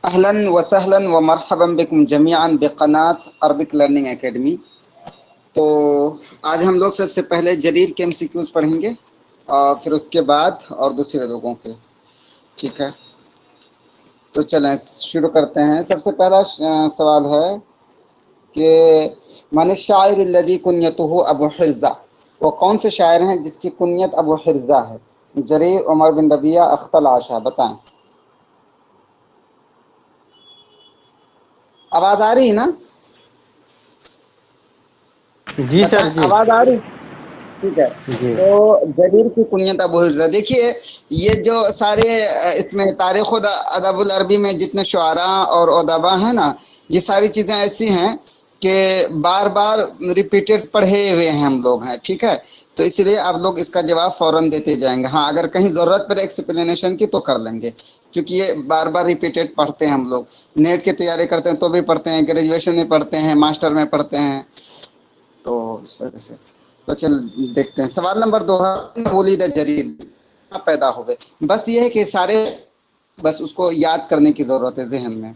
اہلاً و سہلاً و مرحبا بکم جمیعا بقنات عربک لرننگ اکیڈمی۔ تو آج ہم لوگ سب سے پہلے جریر کے MCQs پڑھیں گے اور پھر اس کے بعد اور دوسرے لوگوں کے، ٹھیک ہے؟ تو چلیں شروع کرتے ہیں۔ سب سے پہلا سوال ہے کہ من الشاعر الذی کنیتہ ابو حرزہ، وہ کون سے شاعر ہیں جس کی کنیت ابو حرزہ ہے؟ جریر، عمر بن ربیعہ، اختل عاشا، بتائیں۔ آواز آ رہی ہے نا؟ جی سر بتائیں، جی آواز آ رہی؟ ٹھیک ہے۔ جی تو جریر کی کنیت ابو حرزہ، دیکھیے یہ جو سارے اس میں تاریخ ادب العربی میں جتنے شعراء اور ادبا ہیں نا، یہ ساری چیزیں ایسی ہیں کہ بار بار ریپیٹڈ پڑھے ہوئے ہیں ہم لوگ ہیں، ٹھیک ہے؟ تو اس لیے آپ لوگ اس کا جواب فوراً دیتے جائیں گے۔ ہاں اگر کہیں ضرورت پڑے ایکسپلینیشن کی تو کر لیں گے، کیونکہ یہ بار بار ریپیٹڈ پڑھتے ہیں ہم لوگ۔ نیٹ کی تیاری کرتے ہیں تو بھی پڑھتے ہیں، گریجویشن میں پڑھتے ہیں، ماسٹر میں پڑھتے ہیں، تو اس وجہ سے۔ تو چل دیکھتے ہیں سوال نمبر 2 ہے ولید جریر، پیدا ہوئے۔ بس یہ ہے کہ سارے بس اس کو یاد کرنے کی ضرورت ہے ذہن میں۔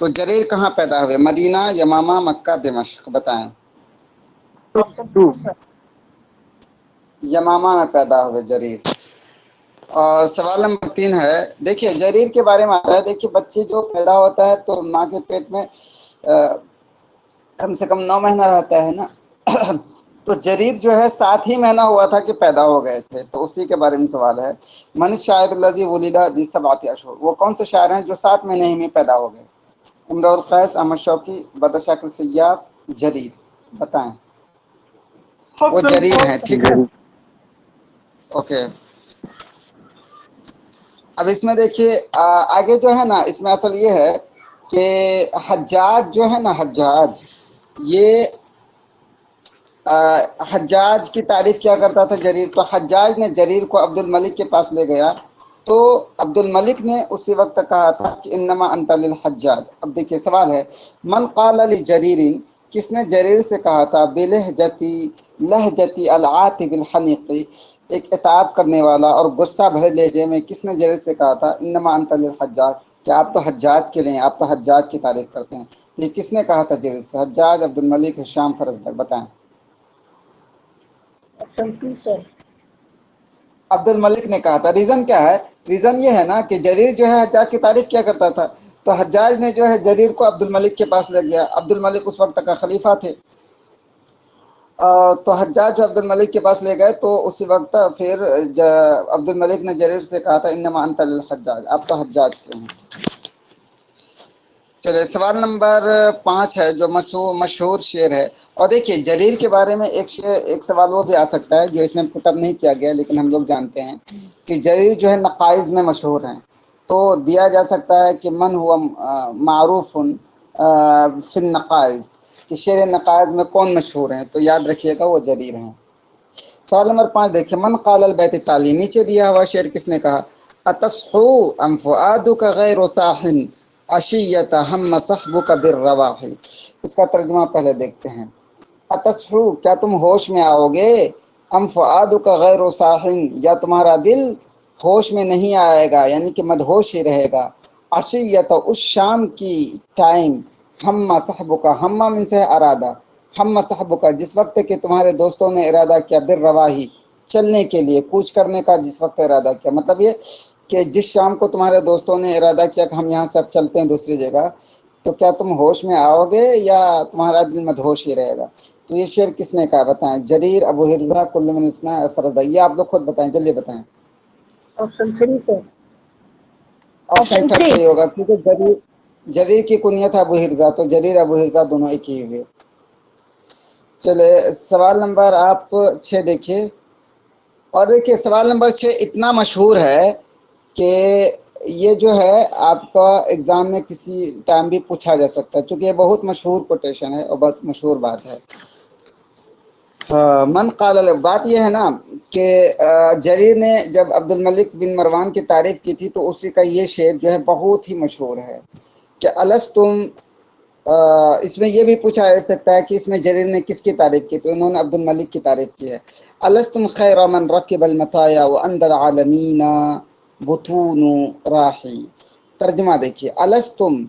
تو جریر کہاں پیدا ہوئے؟ مدینہ، یمامہ، مکہ، دمشق، بتائیں۔ یمامہ میں پیدا ہوئے جریر۔ اور سوال نمبر 3 ہے، دیکھیے جریر کے بارے میں آتا ہے، دیکھیے بچے جو پیدا ہوتا ہے تو ماں کے پیٹ میں کم سے کم 9 مہینہ رہتا ہے نا، تو جریر جو ہے 7 ہی مہینہ ہوا تھا کہ پیدا ہو گئے تھے، تو اسی کے بارے میں سوال ہے۔ من الشاعر الذی ولد فی 7 اشہر، وہ کون سے شاعر ہیں جو 7 مہینے ہی میں پیدا ہو گئے؟ امرؤ القیس، احمد شوقی، بدر شاکر سیاب، جریر، بتائیں۔ وہ جریر ہیں، ٹھیک ہے، اوکے۔ اب اس میں دیکھیے آگے جو ہے نا، اس میں اصل یہ ہے کہ حجاج جو ہے نا، حجاج یہ حجاج کی تعریف کیا کرتا تھا جریر، تو حجاج نے جریر کو عبد الملک کے پاس لے گیا، تو عبد الملک نے اسی وقت کہا تھا کہ انما انت للحجاج۔ اب دیکھیے سوال ہے، من قال لجریر، کس نے جریر سے کہا تھا، بلہجتی لہجتی العاتب الحنیق، ایک عتاب کرنے والا اور غصہ بھرے لہجے میں کس نے جریر سے کہا تھا انما انت للحجاج، کہ آپ تو حجاج کے لیں، آپ تو حجاج کی تعریف کرتے ہیں۔ یہ کس نے کہا تھا جریر سے؟ حجاج، عبد الملک، ہشام، فرزدق، بتائیں۔ عبد الملک نے کہا تھا۔ ریزن کیا ہے؟ ریزن یہ ہے نا کہ جریر جو ہے حجاج کی تعریف کیا کرتا تھا، تو حجاج نے جو ہے جریر کو عبد الملک کے پاس لے گیا، عبد الملک اس وقت کا خلیفہ تھے، تو حجاج جو عبد الملک کے پاس لے گئے، تو اسی وقت پھر عبد الملک نے جریر سے کہا تھا انما انت للحجاج، آپ تو حجاج کے ہیں۔ چلے سوال نمبر 5 ہے جو مشہور شعر ہے، اور دیکھیے جریر کے بارے میں ایک سوال وہ بھی آ سکتا ہے جو اس میں پٹ اپ نہیں کیا گیا، لیکن ہم لوگ جانتے ہیں کہ جریر جو ہے نقائص میں مشہور ہیں، تو دیا جا سکتا ہے کہ من ہوا معروف فی النقائص، کہ شعر نقائص میں کون مشہور ہیں، تو یاد رکھیے گا وہ جریر ہیں۔ سوال نمبر 5 دیکھیں، من قال البیت التالی، نیچے دیا ہوا شعر کس نے کہا؟ اتصحو ام فؤادک غیر صاحن عشیۃ ہم صحبک بالرواح، اس کا ترجمہ پہلے دیکھتے ہیں۔ اتصحو، کیا تم ہوش میں آؤ گے، ام فؤادک غیر صاحن، یا تمہارا دل ہوش میں نہیں آئے گا، یعنی کہ مدہوش ہی رہے گا، عشیۃ، اس شام کی ٹائم، ہم صحبک، ہم من سے ارادہ، ہم صحبک، جس وقت کہ تمہارے دوستوں نے ارادہ کیا، بالرواحی، چلنے کے لیے، کوچ کرنے کا جس وقت ارادہ کیا، مطلب یہ کہ جس شام کو تمہارے دوستوں نے ارادہ کیا کہ ہم یہاں سے اب چلتے ہیں دوسری جگہ، تو کیا تم ہوش میں آؤ گے یا تمہارا دل مدہوش ہی رہے گا؟ تو یہ شعر کس نے کہا، بتائیں۔ جریر، ابو حرزہ، کل من اسنا، فردا، یہ آپ لوگ خود بتائیں، جلدی بتائیں۔ آپشن 3 سر۔ آپشن تھرڈ صحیح ہوگا، کیونکہ جریر کی کنیت ابو حرزہ، تو جریر ابو حرزہ دونوں ایک ہی ہوئے۔ چلے سوال نمبر آپ 6 دیکھیے، اور دیکھیے سوال نمبر 6 اتنا مشہور ہے کہ یہ جو ہے آپ کا ایگزام میں کسی ٹائم بھی پوچھا جا سکتا ہے، چونکہ یہ بہت مشہور کوٹیشن ہے اور بہت مشہور بات ہے۔ من قال، بات یہ ہے نا کہ جریر نے جب عبد الملک بن مروان کی تعریف کی تھی تو اسی کا یہ شعر جو ہے بہت ہی مشہور ہے کہ الستم، اس میں یہ بھی پوچھا جا سکتا ہے کہ اس میں جریر نے کس کی تعریف کی، تو انہوں نے عبد الملک کی تعریف کی ہے۔ الستم خیر من رکب المطایا واندر عالمین بطون راحی، तर्जुमा देखिए, अलस्तुम,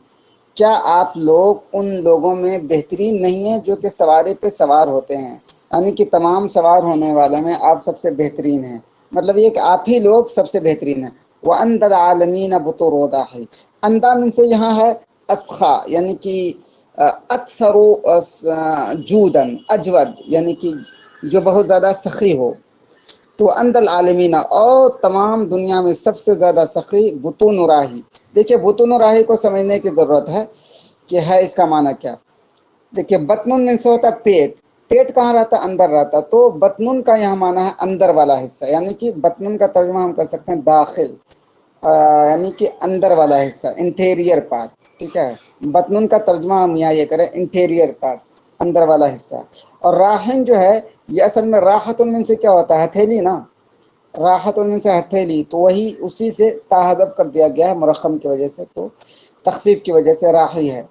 क्या आप लोग उन लोगों में बेहतरीन नहीं हैं जो कि सवारी पे सवार होते हैं, यानी कि तमाम सवार होने वाले में आप सबसे बेहतरीन हैं, मतलब ये कि आप ही लोग सबसे बेहतरीन हैं। व अंदल आलमीन बुतुरोदा है, अंदा में से यहाँ है अस्खा, यानी कि अक्सरो जूदन अजवद, यानी कि जो बहुत ज़्यादा सखी हो। तो अंदल आलमीना, और तमाम दुनिया में सबसे ज़्यादा सखी बुतून राही। देखिए बुतून राही को समझने की ज़रूरत है कि है इसका माना क्या। देखिए बतनुन में से होता है पेट, पेट कहाँ रहता है, अंदर रहता है, तो बतनुन का यहाँ माना है अंदर वाला हिस्सा, यानी कि बतनुन का तर्जुमा हम कर सकते हैं दाखिल, यानी कि अंदर वाला हिस्सा, इंटीरियर पार्ट, ठीक है। बतनुन का तर्जुमा हम यहाँ ये करें इंटीरियर पार्ट, अंदर वाला हिस्सा। और राहन जो है ये असल में राहतुन में से क्या होता है, हथेली ना, राहतुन में से हथेली, तो वही उसी से ताहदब कर दिया गया है मुरक्कम की वजह से, तो तखफीफ की वजह से राही है,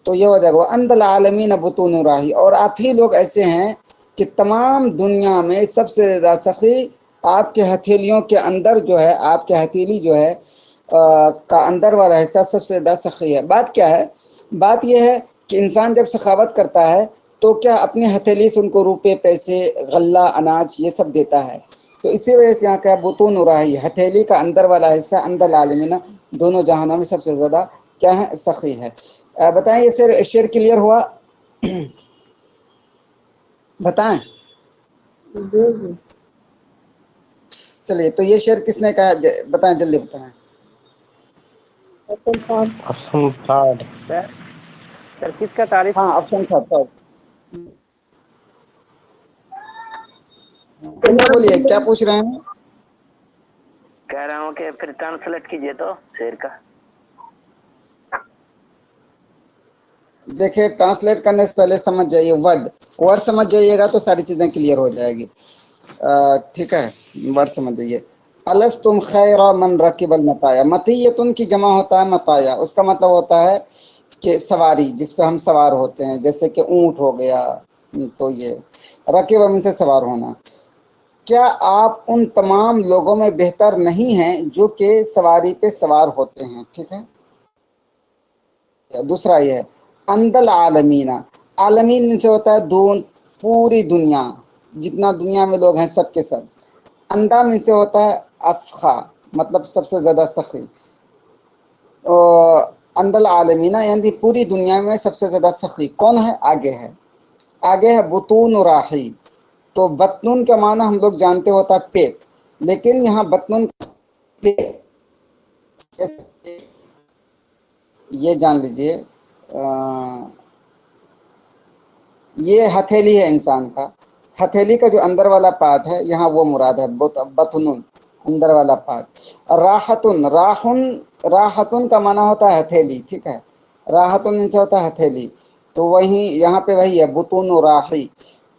तो ये हो जाएगा अंदल आलमीन बुतून राही। और आप ही लोग ऐसे हैं कि तमाम दुनिया में सबसे ज़्यादा सखी आपके हथेलियों के अंदर जो है, आपके हथेली जो है का अंदर वाला हिस्सा सबसे ज़्यादा सखी है। बात क्या है, बात यह है कि इंसान जब सखावत करता है तो क्या अपनी हथेली से उनको रुपए पैसे गल्ला अनाज ये सब देता है, तो इसी वजह से यहाँ क्या बुतून राही, हथेली का अंदर वाला हिस्सा अंदर आलमीना दोनों जहानों में सबसे ज़्यादा क्या है, सखी है। बताएं ये शेर क्लियर हुआ? बताएं। जी जी। चलिए तो ये शेर किसने कहा, बताएं जल्दी बताएं। Option third. Option third. Sir किसका तारीफ? हाँ ऑप्शन था तो बोलिए क्या पूछ रहे हैं। कह रहा हूँ कि फिर ट्रांसलेट कीजिए तो शेर का। देखिए ट्रांसलेट करने से पहले समझ जाइए, वर्ड वर्ड समझ जाइएगा तो सारी चीज़ें क्लियर हो जाएगी। ठीक है, वर्ड समझ जाइए। अलस तुम खैरा मन रकीबल मताया, मतीयतुन की जमा होता है मताया, उसका मतलब होता है कि सवारी जिस पे हम सवार होते हैं, जैसे कि ऊंट हो गया, तो ये रकीब हम से सवार होना। क्या आप उन तमाम लोगों में बेहतर नहीं हैं जो कि सवारी पे सवार होते हैं, ठीक है। दूसरा ये है अंदल आलमीना, आलमीन से होता है पूरी दुनिया, जितना दुनिया में लोग हैं सब के सब। अंदा में से होता है अस्खा, मतलब सबसे ज़्यादा सखी। अंदल आलमीना यानी पूरी दुनिया में सबसे ज़्यादा सखी कौन है, आगे है बुतून राही। तो बतनून का माना हम लोग जानते होता है पेट, लेकिन यहाँ बतनून ये जान लीजिए, ये हथेली है इंसान का, हथेली का जो अंदर वाला पार्ट है यहाँ वो मुराद है बतनुन, अंदर वाला पार्ट। राहतुन, राहतुन का माना होता है हथेली, ठीक है, राहतुन इनसे होता है हथेली, तो वही यहाँ पे वही है बुतून और राही।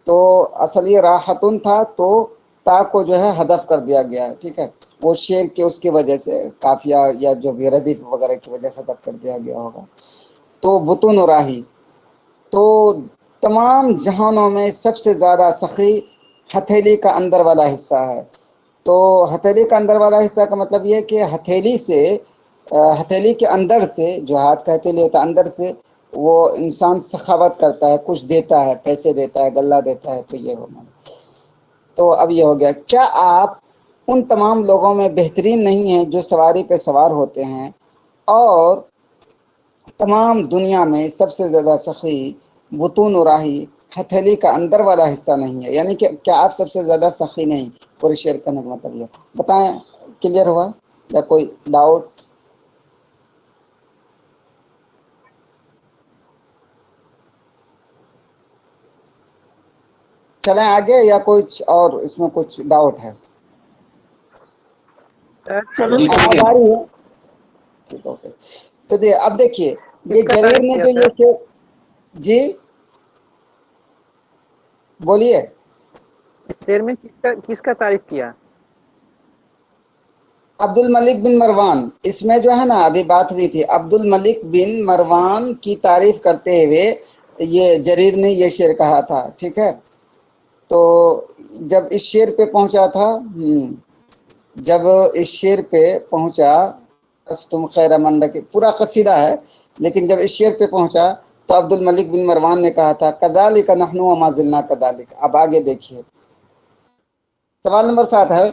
तो असल ये राहतुन था, तो ता को जो है हदफ कर दिया गया है, ठीक है, वो शेर के उसकी वजह से काफिया या जो भी रदीफ वगैरह की वजह से हदफ कर दिया गया होगा। तो बुतून और राही, तो तमाम जहानों में सबसे ज़्यादा सखी हथेली का अंदर वाला हिस्सा है। तो हथेली का अंदर वाला हिस्सा का मतलब ये है कि हथेली से हथेली के अंदर से, जो हाथ का हथेली होता है अंदर से, वो इंसान सखावत करता है, कुछ देता है, पैसे देता है, गल्ला देता है, तो ये हो। तो अब ये हो गया, क्या आप उन तमाम लोगों में बेहतरीन नहीं हैं जो सवारी पे सवार होते हैं और तमाम दुनिया में सबसे ज़्यादा सखी बुतून राही, हथेली का अंदर वाला हिस्सा नहीं है, यानी कि क्या आप सबसे ज़्यादा सखी नहीं, पूरे शेयर करने का मतलब ये। बताएं क्लियर हुआ या कोई डाउट? चलें आगे या कुछ और इसमें कुछ डाउट है? आवाज आ रही है? ठीक ओके। चलिए अब देखिए ये जरीर ने जो ये शेर, जी बोलिए। शेर में किसका तारीफ किया? अब्दुल मलिक बिन मरवान, इसमें जो है ना अभी बात हुई थी, अब्दुल मलिक बिन मरवान की तारीफ करते हुए ये जरीर ने ये शेर कहा था, ठीक है। तो जब इस शेर पे पहुंचा था, जब इस शेर पे पहुंचा तुम खैर मन रखे, पूरा कसीदा है, लेकिन जब इस शेर पे पहुंचा तो अब्दुल मलिक बिन मरवान ने कहा था कदालिक नहनु व मा ज़िलना कदालिक। अब आगे देखिए, सवाल नंबर 7 है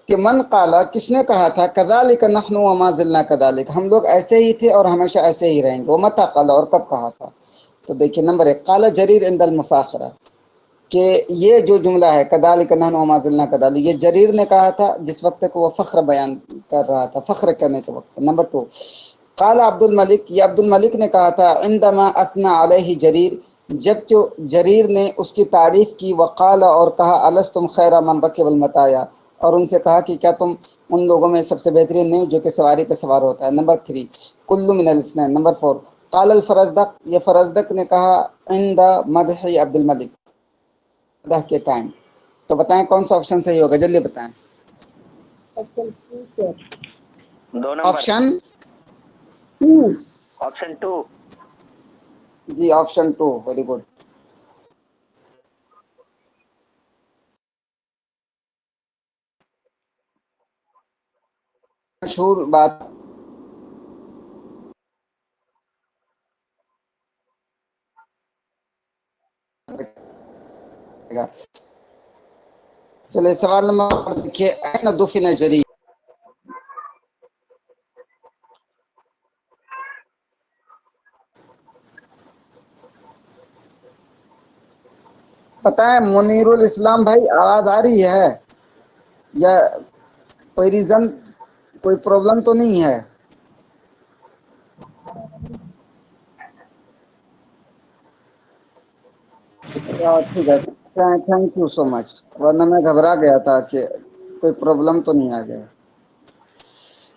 कि मन काला, किसने कहा था कदालिक नहनु व मा ज़िलना कदालिक, हम लोग ऐसे ही थे और हमेशा ऐसे ही रहेंगे। वो मता काला, और कब कहा था? तो देखिए नंबर 1, काला जरीर इंदल मुफाखरा, कि ये जो जुमला है कदालिक नहनु व मा ज़िलना कदालिक, ये जरीर ने कहा था जिस वक्त को वो फ़ख्र बयान कर रहा था, फ़ख्र करने के वक्त। नंबर 2, काला अब्दुल मलिक, ये अब्दुल मलिक ने कहा था इंदमा अतना अलैहि जरीर, जब जो जरीर ने उसकी तारीफ की, वकाला और कहा अलस्तुम खैरा मन रकिबल मताया, और उनसे कहा कि क्या तुम उन लोगों में सबसे बेहतरीन नहीं जो कि सवारी पे सवार होता है। नंबर 3, कुल्लु मिनल इस्नैन। नंबर 4, काल अल फरजदक, ये फरजदक ने कहा इंदा मदही अब्दुल मलिक, मदह के टाइम। तो बताएं कौन सा ऑप्शन सही होगा, जल्दी बताएं। Option 2 sir. 2 number. Option 2। Option 2। जी ऑप्शन 2, वेरी गुड। मशहूर बात, चलिए सवाल नंबर देखिए, ऐन दुफिन जरीर, पता है मुनीरुल इस्लाम भाई, आवाज आ रही है या कोई रीजन, कोई प्रॉब्लम तो नहीं है? ठीक है, थैंक यू सो मच, वरना मैं घबरा गया था कि कोई प्रॉब्लम तो नहीं आ गया।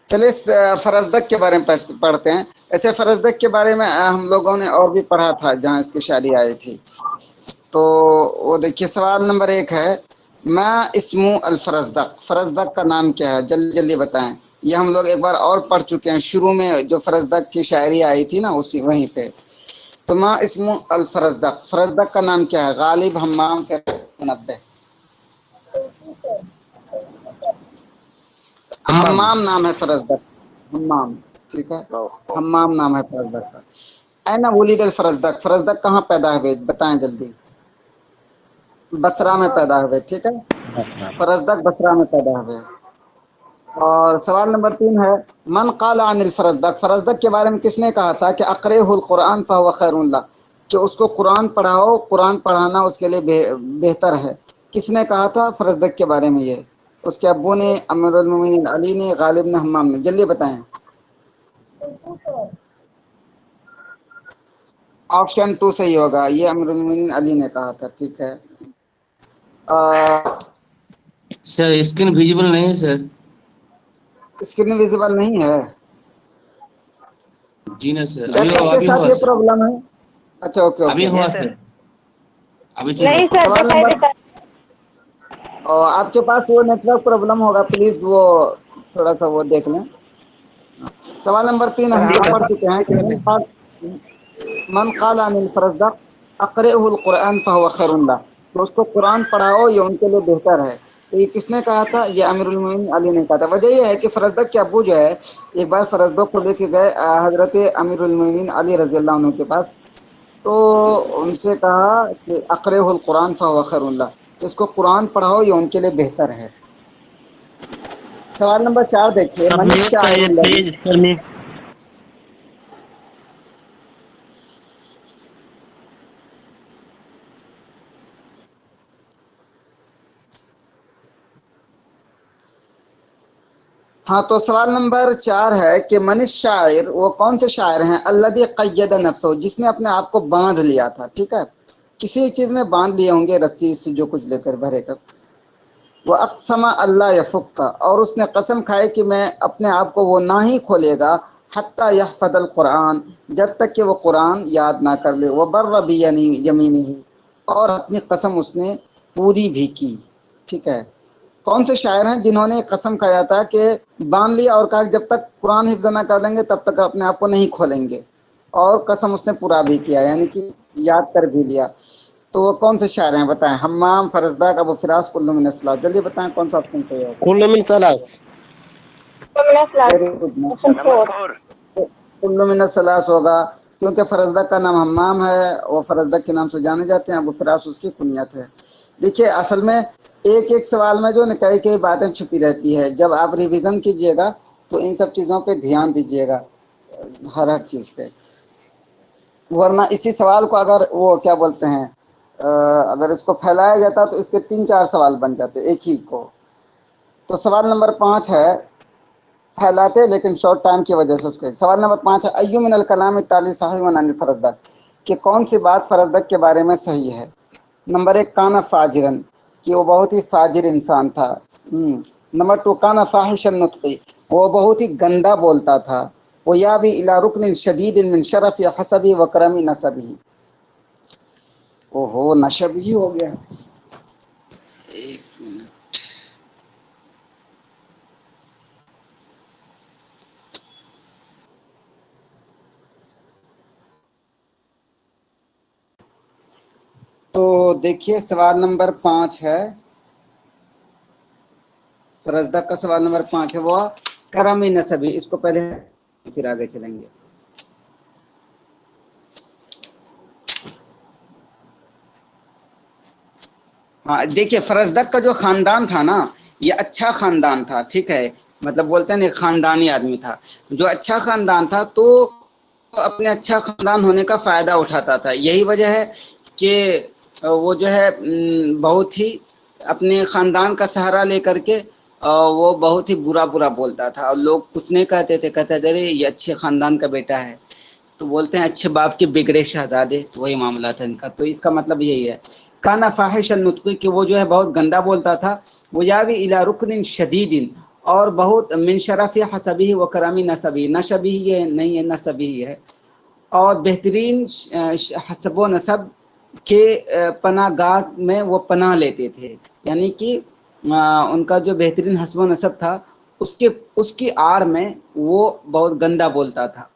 चलिए फरजदक के बारे में पढ़ते हैं। ऐसे फरजदक के बारे में हम लोगों ने और भी पढ़ा था जहाँ इसकी शायरी आई थी। तो वो देखिए सवाल नंबर 1 है, मैं इस्मु अल फरजदक, फरजदक का नाम क्या है, जल्दी जल्दी बताएं। ये हम लोग एक बार और पढ़ चुके हैं, शुरू में जो फरजदक की शायरी आई थी ना, उसी वहीं पे। तो मैं इस्मु अल फरजदक, फरजदक का नाम क्या है? गालिब, हम्माम, मुनब्बे। हम्माम नाम है फरजदक, हम्माम, ठीक है, हम्माम नाम है फरजदक का। ऐना वुलिदल फरजदक, फरजदक कहाँ पैदा हुए, बताएं जल्दी। बसरा में पैदा हुए, ठीक है, फरजदक बसरा में पैदा हुए। और सवाल नंबर 3 है, मन काला अनिल फरजदक, फरजदक के बारे में किसने कहा था कि अक़रहुल कुरान फहुव खैरुन लह, कि उसको कुरान पढ़ाओ, कुरान पढ़ाना उसके लिए बेहतर है। किसने कहा था फरजदक के बारे में ये? उसके अब्बू ने, अमीरुल मोमिनीन अली ने, गालिब ने, हम्माम ने, जल्दी बताएं। ऑप्शन 2 सही होगा, ये अमीरुल मोमिनीन अली ने कहा था, ठीक है। सर स्क्रीन विजिबल नहीं है सर। स्क्रीन विजिबल नहीं है जी ना सर, क्या, सबके अभी साथ हुआ ये सर, प्रॉब्लम है? अच्छा ओके अभी ओके। हुआ सर, अभी ठीक नहीं है। सर, सवाल दिखाई नंबर, देता है। और आपके पास वो नेटवर्क प्रॉब्लम होगा, प्लीज वो थोड़ा सा वो देख लें। सवाल नंबर 3 हम लोग पढ़ चुके हैं कि मन काला अनिल फरजदक अक़रहुल कुरान फहुव खैरुन लह, तो उसको कुरान पढ़ाओ ये उनके लिए बेहतर है। तो ये किसने कहा था? ये अमीरुल मोमिनीन अली ने कहा था। वजह यह है कि फरजदक के अब्बू जो है, एक बार फरजदक को लेके गए हजरत अमीरुल मोमिनीन अली रज़ी अल्लाह अन्हु के पास, तो उनसे कहा कि अक़रहुल कुरान फहुव खैरुन लह, तो इसको कुरान पढ़ाओ ये उनके लिए बेहतर है। सवाल नंबर 4 देखिए, सब मनीष म्यूट करिए प्लीज सर। हाँ, तो सवाल नंबर 4 है कि मनीष शायर, वो कौन से शायर हैं? अल्लज़ी क़य्यद नफ्सहु, जिसने अपने आप को बांध लिया था, ठीक है, किसी चीज में बांध लिए होंगे, रस्सी से जो कुछ लेकर भरे कर। वो अक़समा अल्लाह यफ़ुक्का, और उसने कसम खाई कि मैं अपने आप को वो ना ही खोलेगा, हत्ता यहफ़ज़ल कुरान, जब तक कि वो कुरान याद ना कर ले। वो बर्र बि यमीनिही, और अपनी कसम उसने पूरी भी की, ठीक है। कौन से शायर हैं जिन्होंने कसम खाया था कि बांध लिया और कहा जब तक कुरान हिफ्ज़ ना कर लेंगे तब तक अपने आप को नहीं खोलेंगे, और कसम उसने पूरा भी किया, यानी कि याद कर भी लिया। तो वो कौन से शायर हैं बताएं? हम्माम, फरजदक, अबू फिरास, कुल्लू मिन सलास, जल्दी बताएं कौन सा ऑप्शन सही होगा। कुल्लू मिन सलास। Very good. नंबर 4 कुल्लु मिनस सलास होगा, क्योंकि फरजदक का नाम हम्माम है, वो फरजदक के नाम से जाने जाते हैं, अबू फिरास उसकी कुनियत है। देखिए असल में एक एक सवाल में जो न कई कई बातें छुपी रहती है, जब आप रिवीजन कीजिएगा तो इन सब चीज़ों पे ध्यान दीजिएगा, हर चीज़ पे, वरना इसी सवाल को अगर वो क्या बोलते हैं अगर इसको फैलाया जाता तो इसके 3-4 सवाल बन जाते एक ही को। तो सवाल नंबर 5 है, फैलाते लेकिन शॉर्ट टाइम की वजह से उसके। सवाल नंबर 5 है, अय्यु मिनल कलाम ताली सही व अनिल फरजदक, कि कौन सी बात फरजदक के बारे में सही है। नंबर 1 काना फाजिरन, कि वो बहुत ही फाजिर इंसान था। नंबर 2 काना फाहिशन नुत्की, वो बहुत ही गंदा बोलता था। वो या भी इला रुकन शदीद मिन शरफ हसबी व करमी नसबी। ओहो नशब ही हो गया। एक मिनट। तो देखिए सवाल नंबर 5 है, फरजदक का सवाल नंबर 5 है, वो करमी नसबी। इसको पहले फिर आगे चलेंगे। हाँ देखिए फरजदक का जो खानदान था ना, ये अच्छा खानदान था, ठीक है, मतलब बोलते हैं ना खानदानी आदमी था। जो अच्छा खानदान था तो अपने अच्छा खानदान होने का फ़ायदा उठाता था। यही वजह है कि वो जो है बहुत ही अपने ख़ानदान का सहारा लेकर के वो बहुत ही बुरा बुरा बोलता था, और लोग कुछ नहीं कहते थे, कहते थे अरे ये अच्छे ख़ानदान का बेटा है, तो बोलते हैं अच्छे बाप के बिगड़े शहजादे, तो वही मामला था इनका। तो इसका मतलब यही है, काना फाहिशन नुत्की, कि वो जो है बहुत गंदा बोलता था। वो यावी इला रुकनिन शदीदिन, और बहुत मिन शरफ़ी हसबी व करमी नसबी, नसबी ये नहीं है नसबी है, और बेहतरीन हसब व नसब के पनागाह में वो पनाह लेते थे। यानी कि उनका जो बेहतरीन हसब व नसब था उसके उसकी आड़ में वो बहुत गंदा बोलता था।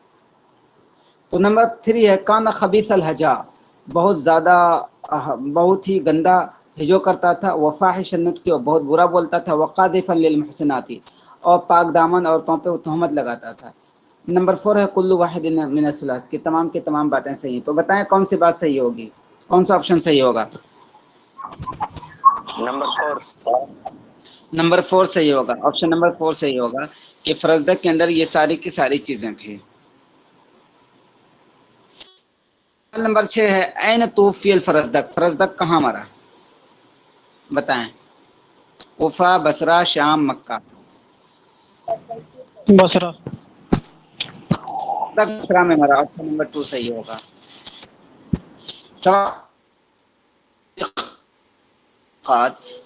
तो नंबर 3 है काना खबीस अल हजा, बहुत ज़्यादा बहुत ही गंदा हिजो करता था। वफ़ाहिश नुत्की, बहुत बुरा बोलता था। वक़ादिफ़न लिल मुहसिनाती, और पाक दामन औरतों पे तहमत लगाता था। नंबर 4 है कुल्लु वाहिदिन मिनस सलास, की तमाम की तमाम बातें सही हैं। तो बताएं कौन सी बात सही होगी, कौन सा ऑप्शन सही होगा। नंबर 4 नंबर 4 सही होगा, ऑप्शन नंबर 4 सही होगा कि फरजदक के अंदर ये सारी की सारी चीज़ें थी। नंबर 6 है ऐन तूफ़ियल फरजदक, फरजदक कहाँ मरा, बताएं। उफ़ा, बसरा, शाम, मक्का। बसरा। बसरा में मरा, ऑप्शन नंबर 2 सही होगा। सवाल,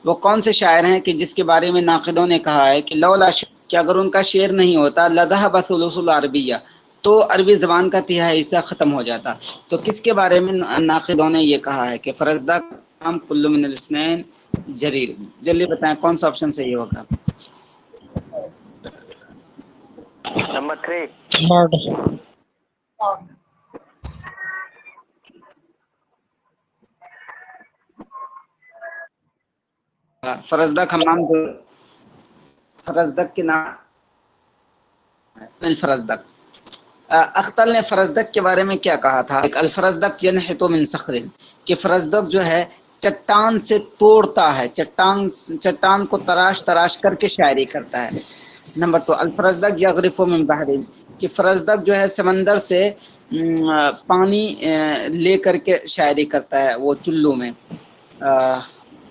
वो कौन से शायर हैं कि जिसके बारे में नाक़िदों ने कहा है कि लौला, कि अगर उनका शेर नहीं होता लदहब सुलुसुल अरबिया, तो अरबी ज़बान का तिहाई हिस्सा ख़त्म हो जाता। तो किसके बारे में नाक़िदों ने ये कहा है कि फरजदक नाम कुल्लु मिनल इस्नैन जरीर। जल्दी बताएं कौन सा ऑप्शन सही होगा। Number 3 third. फरजदक हमाम, फरजदक के नाम फरजदक। अख्तल ने फरजदक के बारे में क्या कहा था। अल फरजदक यनहितु मिन सखरिन, कि फरजदक जो है चट्टान से तोड़ता है, चट्टान को तराश तराश करके शायरी करता है। नंबर 2 अल फरजदक यगरिफु मिन बहरिन, कि फरजदक जो है समंदर से पानी ले करके शायरी करता है वो चुल्लू में।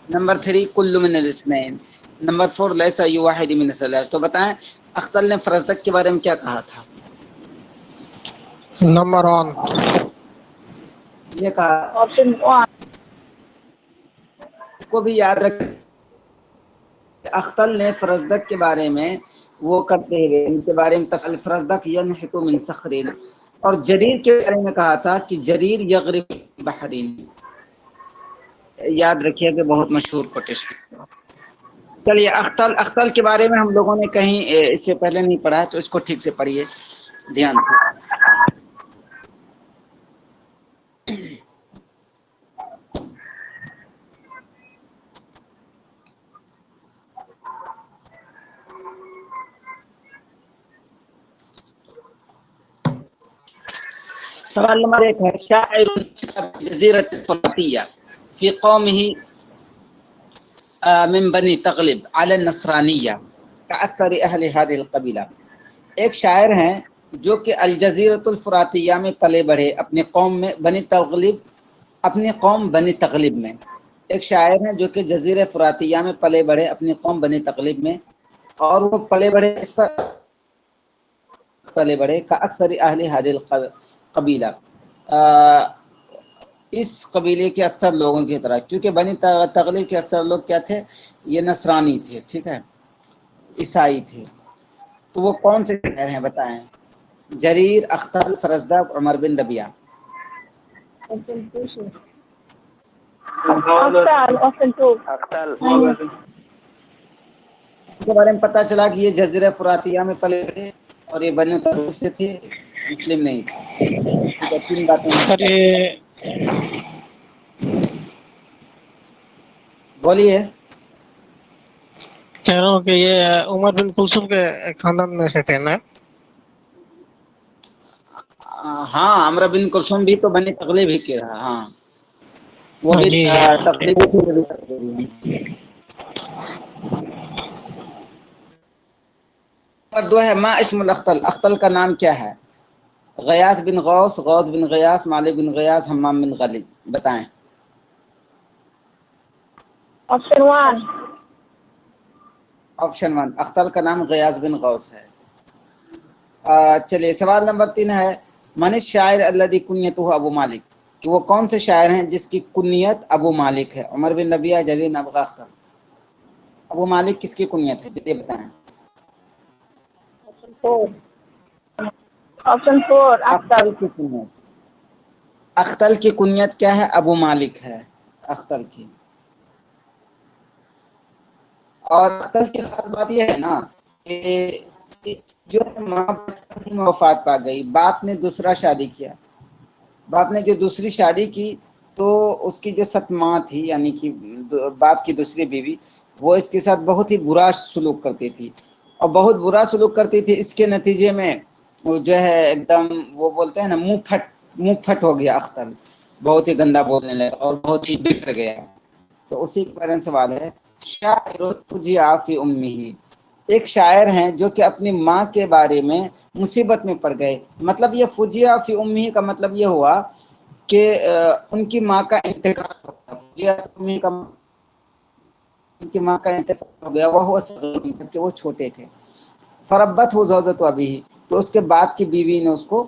नंबर 3 कुल्लु मिनल इस्नैन। नंबर 4 लैसा युवाहिद मिन सलास। तो बताएं अख्तल ने फरजदक के बारे में क्या कहा था। नंबर 1। ये कहा, ऑप्शन 1। उसको भी याद रख, अख्तल ने फरजदक के बारे में वो करते हुए इनके बारे में अल फरजदक यनहितु मिन सखरिन, और जरीर के बारे में कहा था कि जरीर यगरिफ बहरीन। याद रखिए कि बहुत मशहूर कोटेशन। चलिए अख्तल, अख्तल के बारे में हम लोगों ने कहीं इससे पहले नहीं पढ़ा है, तो इसको ठीक से पढ़िए ध्यान से। سوال نمبر 1 ہے شاعر جزیرۃ الفراتیہ فی قومه من بنی تغلب علی النصرانیہ کاکثر اہل هذه القبیلہ. ایک شاعر ہیں جو کہ الجزیرۃ الفراتیہ میں پلے بڑھے اپنی قوم میں بنی تغلب، اپنی قوم بنی تغلب میں. ایک شاعر ہیں جو کہ جزیرہ فراتیہ میں پلے بڑھے اپنی قوم بنی تغلب میں، اور وہ پلے بڑھے اس پر پلے بڑھے کا اکثر اہل هذه القبیلہ، اس قبیلے کے اکثر لوگوں کی طرح. چونکہ بنی تغلب کے اکثر لوگ کیا تھے؟ یہ نصرانی تھے، ٹھیک ہے، عیسائی تھے. تو وہ کون سے شاعر ہیں بتائیں؟ جریر، اختر، فرزدق، عمر بن ربیعہ. Option 2 sir. Akhtal, option 2. اختل. کے بارے میں پتہ چلا کہ یہ جزیرہ فراتیہ میں پلے بڑھے اور یہ بنی تغلب سے تھے، مسلم نہیں تھے. ٹھیک ہے، 3 باتیں سر یہ بولیے. کہہ رہا ہوں کہ یہ عمر بن کلثوم کے خاندان میں سے تھے نا؟ ہاں، عمرو بن کلثوم بھی تو بنی تغلب ہی کے رہا. ہاں، وہ بھی جی تقریبی تھے. نمبر 2 ہے ما اسم الاختل. اختل کا نام کیا ہے؟ غیاث بن غوث، غوث بن غیاث، مالک بن غیاث، حمام بن غالب. بتائیں. Option 1. آپشن 1 اختل کا نام غیاث بن غوث ہے. چلیے سوال نمبر 3 ہے من الشاعر الذی کنیتہ ابو مالک، کہ وہ کون سے شاعر ہیں جس کی کنیت ابو مالک ہے؟ عمر بن ربیعہ، جریر، نابغہ، اختر. ابو مالک کس کی کنیت ہے؟ چلیے بتائیں. Option 4. Option 4. اختل Akhtal. کی کنیت، اختل کی کنیت کیا ہے؟ ابو مالک ہے اختل کی. اور اختل کی خاص بات یہ ہے نا کہ جو ماں میں وفات پا گئی، باپ نے دوسرا شادی کیا، باپ نے جو دوسری شادی کی تو اس کی جو ستماں تھی، یعنی کہ باپ کی دوسری بیوی، وہ اس کے ساتھ بہت ہی برا سلوک کرتی تھی، اور بہت برا سلوک کرتی تھی. اس کے نتیجے میں وہ جو ہے ایک دم، وہ بولتے ہیں نا، منہ پھٹ ہو گیا اختل، بہت ہی گندا بولنے لگا اور بہت ہی بگڑ گیا. تو اسی کے بارے میں سوال ہے شاعر فجیع فی امہ. ایک شاعر ہیں جو کہ اپنی ماں کے بارے میں مصیبت میں پڑ گئے. مطلب یہ فجیع فی امہ کا مطلب یہ ہوا کہ ان کی ماں کا انتقال ہو گیا. فجیع فی امہ کا ان کی ماں کا انتقال ہو گیا، وہ صغیر، کہ وہ چھوٹے تھے. فربت ہو زوجۃ ابیہ، تو اس کے باپ کی بیوی نے اس کو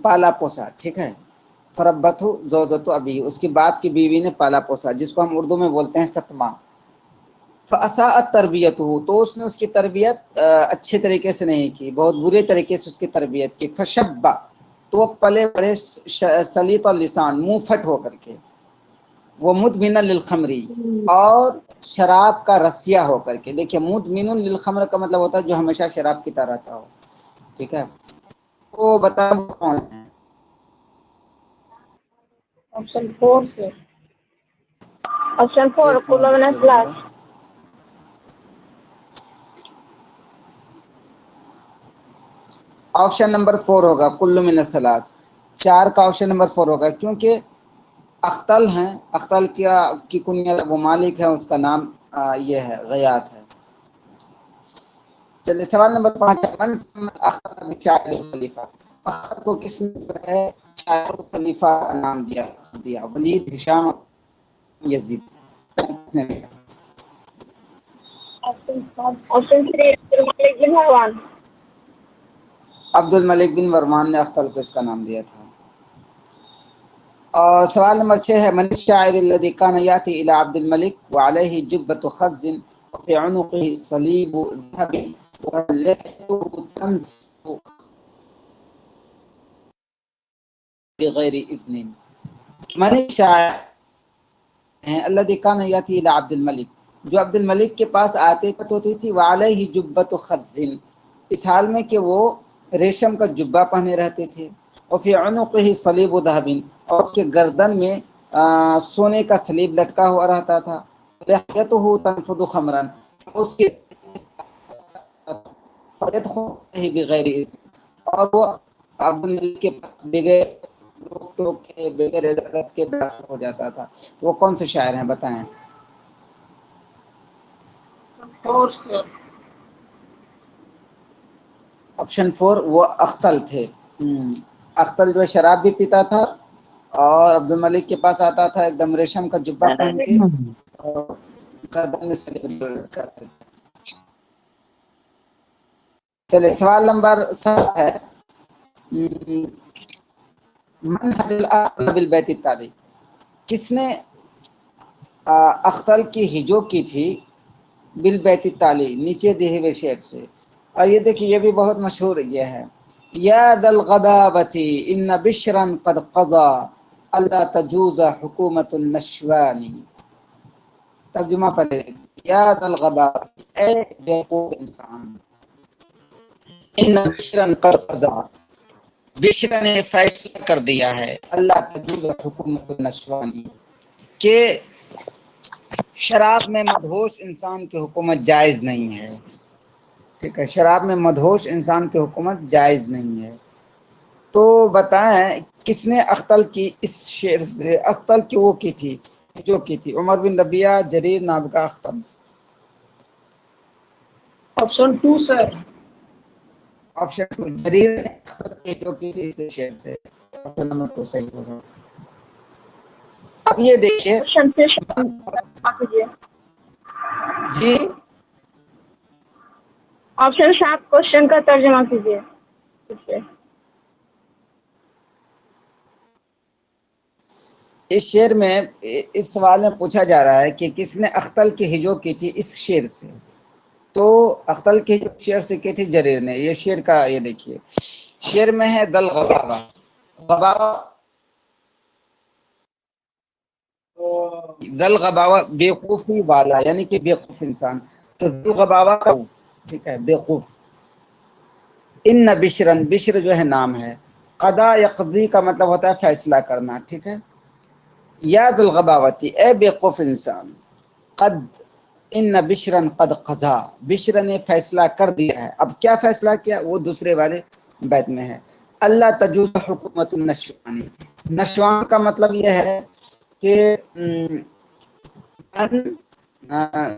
پالا پوسا. ٹھیک ہے، فربت ہو زوجۃ ابیہ، اس کے باپ کی بیوی نے پالا پوسا، جس کو ہم اردو میں بولتے ہیں ستما. فاساءت تربیتہ، تو اس نے اس کی تربیت اچھے طریقے سے نہیں کی، بہت برے طریقے سے اس کی تربیت کی. فشبہ، تو وہ پلے بڑے سلیط اللسان، منہ پھٹ ہو کر کے. وہ مدمن للخمری، اور شراب کا رسیا ہو کر کے. دیکھیے، مدمن للخمر کا مطلب ہوتا ہے جو ہمیشہ شراب پیتا رہتا ہو. ٹھیک ہے، تو بتاؤ کون ہے؟ Option 4 sir. Option 4. ایک Kullu منٹ min رکیے گا ذرا. al-thalath. آپشن نمبر 4 ہوگا کل من الثلاث. 4 کا آپشن نمبر 4 ہوگا، کیونکہ اختل ہیں. اختل کی کنیت ابو مالک ہے، اس کا نام یہ ہے غیاث ہے. چلیے سوال نمبر 5 ہے من سمى اختر بشاعر الخلیفہ. اختر کو کس نے جو ہے شاعر الخلیفہ کا نام دیا؟ ولید، ہشام، یزید. Option 3. Malik bin Marwan. عبد الملک بن مروان نے اختر کو اس کا نام دیا تھا. اور سوال نمبر 6 ہے من الشاعر الذي كان ياتي الى عبد الملك وعليه جبة خز وفي عنقه صليب ذهب ولحيته تنف بغیر اذن. من الشاعر ہیں الذي كان ياتي الى عبد الملك، جو عبد الملک کے پاس آتے ہوتی تھی، وعليه جبة خز، اس حال میں کہ وہ ریشم کا جبہ پہنے رہتے تھے، وفي عنقه صلیب ذهب، اور اس کے گردن میں سونے کا صلیب لٹکا ہوا رہتا تھا. لحيته تنفض خمرا، اس کے بغیر، اور وہ عبد الملک کے پاس بغیر روک ٹوک کے بغیر اجازت کے داخل ہو جاتا تھا. وہ کون سے شاعر ہیں بتائیں؟ فور سے. آپشن 4 وہ اختل تھے. اختل جو ہے شراب بھی پیتا تھا اور عبد الملک کے پاس آتا تھا ایک دم ریشم کا جبہ پہن کے اور گردن میں سلیب رکھا تھا. چلے سوال نمبر 7 ہے منہج العقل بالبیت التالی. کس نے اختل کی ہجو کی تھی بالبیت التالی نیچے دیے ہوئے شعر سے؟ اور یہ دیکھیے یہ بھی بہت مشہور یہ ہے. یا ذا الغبابتی ان بشرا قد قضا اللہ تجوز حکومت النشوان. ترجمہ پڑھے. یا ذا الغبابتی اے بیوقوف انسان ان بشرا قد قضا بشر نے فیصلہ کر دیا ہے اللہ تجوز حکومت النشوانی کہ شراب میں مدہوش انسان کی حکومت جائز نہیں ہے. ٹھیک ہے، شراب میں مدہوش انسان کی حکومت جائز نہیں ہے. تو بتائیں کس نے اختل کی اس شعر سے اختل کی وہ کی تھی جو کی تھی؟ عمر بن ربیعہ، جریر، نابغہ، اختل. آپشن 2 سر. آپشن جریر نے اختل کی جو کی تھی اس شعر سے. آپشن نمبر 2 صحیح ہوگا. اب یہ دیکھیے آپشن سے کیجیے. جی آپشن 7 کوشچن کا ترجمہ کیجیے. اس شعر میں اس سوال میں پوچھا جا رہا ہے کہ کس نے اختل کی ہجو کی تھی اس شعر سے. تو اختل کی ہجو شعر سے کی تھی جریر نے. یہ شعر کا یہ دیکھیے شعر میں ہے دل غبابہ. غبابہ دل غباوہ بیوقوفی والا یعنی کہ بیوقوف انسان. تو دل غباوہ کا ٹھیک ہے بیوقوف. ان بشرن بشر جو ہے نام ہے. قضا یقضی کا مطلب ہوتا ہے فیصلہ کرنا. ٹھیک ہے. یا ذا الغباوتی اے بیوقوف انسان قد ان بشرن قد قضا بشر نے فیصلہ کر دیا ہے. اب کیا فیصلہ کیا وہ دوسرے والے بیت میں ہے. اللہ تجوز حکومت النشوانی. نشوان کا مطلب یہ ہے کہ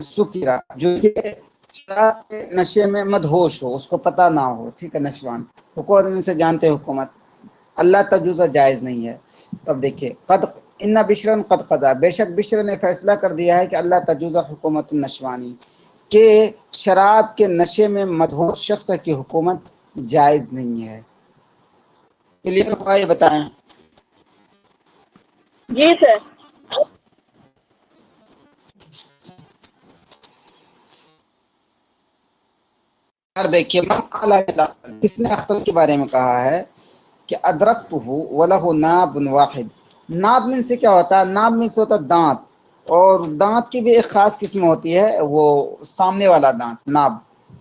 سکرا جو کہ شراب کے نشے میں مدہوش ہو اس کو پتہ نہ ہو. ٹھیک ہے. نشوان حکومت سے جانتے حکومت. اللہ تجوز جائز نہیں ہے. تب دیکھیے قد ان بشرن قد قضا بے شک بشر نے فیصلہ کر دیا ہے کہ اللہ تجوز حکومت النشوانی کہ شراب کے نشے میں مدہوش شخص کی حکومت جائز نہیں ہے. کلیئر ہوا یہ بتائیں؟ جی سر. دیکھیے کس نے اختل کے بارے میں کہا ہے کہ ادرکتہ ولہ ناب واحد. ناب من سے کیا ہوتا ہے؟ ناب من سے ہوتا ہے دانت. اور دانت کی بھی ایک خاص قسم ہوتی ہے وہ سامنے والا دانت ناب.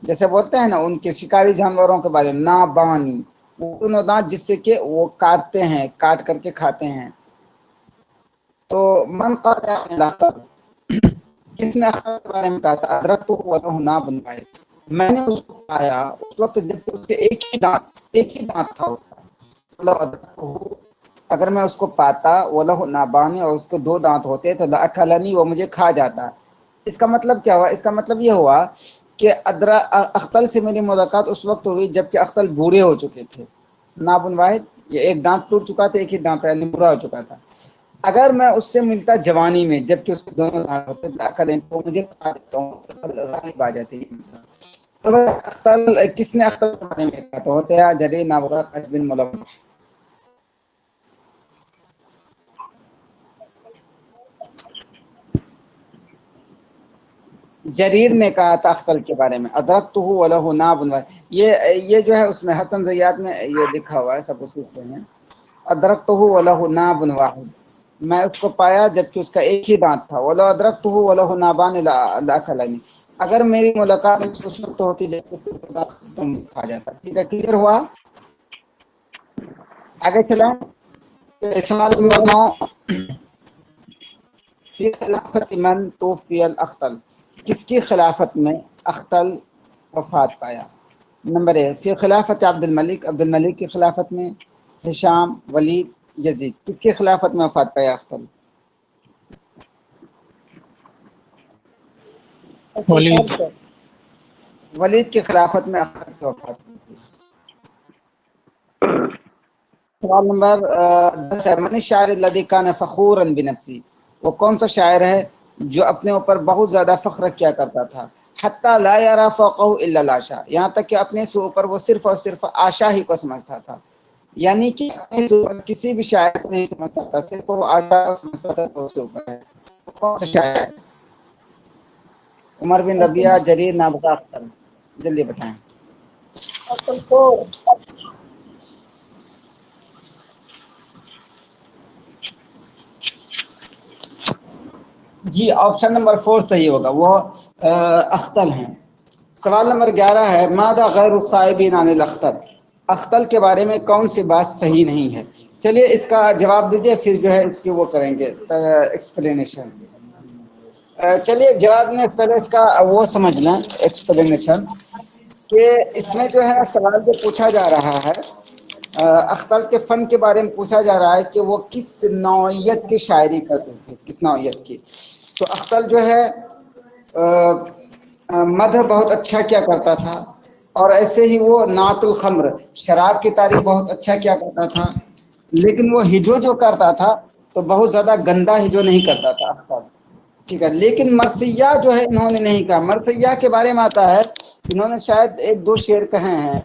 جیسے بولتے ہیں نا ان کے شکاری جانوروں کے بارے میں نابانی وہ دانت جس سے کہ وہ کاٹتے ہیں کاٹ کر کے کھاتے ہیں. تو من قال کس نے اختل کے بارے میں کہا تھا ادرکتہ ولہ ناب واحد. میں نے اس کو پایا اس وقت جب اس کے ایک ہی دانت تھا اس کا. اگر میں اس کو پاتا وَلَهُ نَابَانِ اور اس کے 2 دانت ہوتے تو لَأَكَلَنِي وہ مجھے کھا جاتا. اس کا مطلب کیا ہوا؟ اس کا مطلب یہ ہوا کہ اختل سے میری ملاقات اس وقت ہوئی جب کہ اختل بوڑھے ہو چکے تھے. نابن واحد یہ ایک دانت ٹوٹ چکا تھا ایک ہی دانت یعنی بوڑھا ہو چکا تھا. اگر میں اس سے ملتا جوانی میں جب کہ اس کے دونوں دانت ہوتے تو مجھے کھا دیتا ہوں آ جاتی. تو اختل کس نے اختل کے بارے میں کہا تو ہوتے ہیں جریر، نابغہ، قیس بن ملوح. جریر نے کہا تھا اختل کے بارے میں ادرکتہ ولہ ناب واحد. یہ جو ہے اس میں حسن زیات میں یہ لکھا ہوا ہے سب اسی پہ ہیں. ادرکتہ ولہ ناب واحد میں اس کو پایا جبکہ اس کا ایک ہی دانت تھا. وَلَوْ أَدْرَكْتُهُ وَلَهُ نَابَانِ لَأَكَلَنِي اگر میری ملاقات اس وقت ہوتی جب تم کھا جاتا. ٹھیک ہے. کلیئر ہوا؟ آگے چلیں. سوال نمبر 9 فی خلافت من توفی الاختل. کس کی خلافت میں اختل وفات پایا؟ نمبر اے فی خلافت عبد الملک کی خلافت میں، ہشام، ولید، یزید، کس کی خلافت میں وفات پایا اختل؟ ولید. ولید کی خلافت میں اختل کی وفات پائی. سوال نمبر 10 ہے من الشاعر الذی کان فخورا بنفسی، وہ کون سا شاعر ہے جو اپنے اوپر بہت زیادہ فخر کیا کرتا تھا، حتی لا یرا فوقہ الا العشاء، یہاں تک کہ اپنے سے اوپر وہ صرف اور صرف آشا ہی کو سمجھتا تھا، یعنی کہ اپنے سے اوپر کسی بھی شاعر کو نہیں سمجھتا تھا، صرف وہ آشا کو سمجھتا تھا تو اس سے اوپر ہے. وہ کون سا شاعر ہے؟ عمر بن ربیعہ، جریر، نابغہ، اختر. جلدی بتائیں. جی آپشن نمبر 4 صحیح ہوگا، وہ اختل ہیں. سوال نمبر 11 ہے ماذا غیر الصائبین عن الاختل، اختل کے بارے میں کون سی بات صحیح نہیں ہے. چلیے اس کا جواب دیجئے، پھر جو ہے اس کی وہ کریں گے ایکسپلینیشن. چلیے جواب نے پہلے اس کا وہ سمجھ لیں ایکسپلینیشن، کہ اس میں جو ہے سوال جو پوچھا جا رہا ہے اختل کے فن کے بارے میں پوچھا جا رہا ہے کہ وہ کس نوعیت کی شاعری کرتے تھے، کس نوعیت کی. تو اختل جو ہے مدح بہت اچھا کیا کرتا تھا، اور ایسے ہی وہ نعت الخمر، شراب کی تعریف بہت اچھا کیا کرتا تھا، لیکن وہ ہجو جو کرتا تھا تو بہت زیادہ گندا ہجو نہیں کرتا تھا اختل. ٹھیک ہے، لیکن مرثیہ جو ہے انہوں نے نہیں کہا. مرثیہ کے بارے میں آتا ہے انہوں نے شاید 1-2 شعر کہے ہیں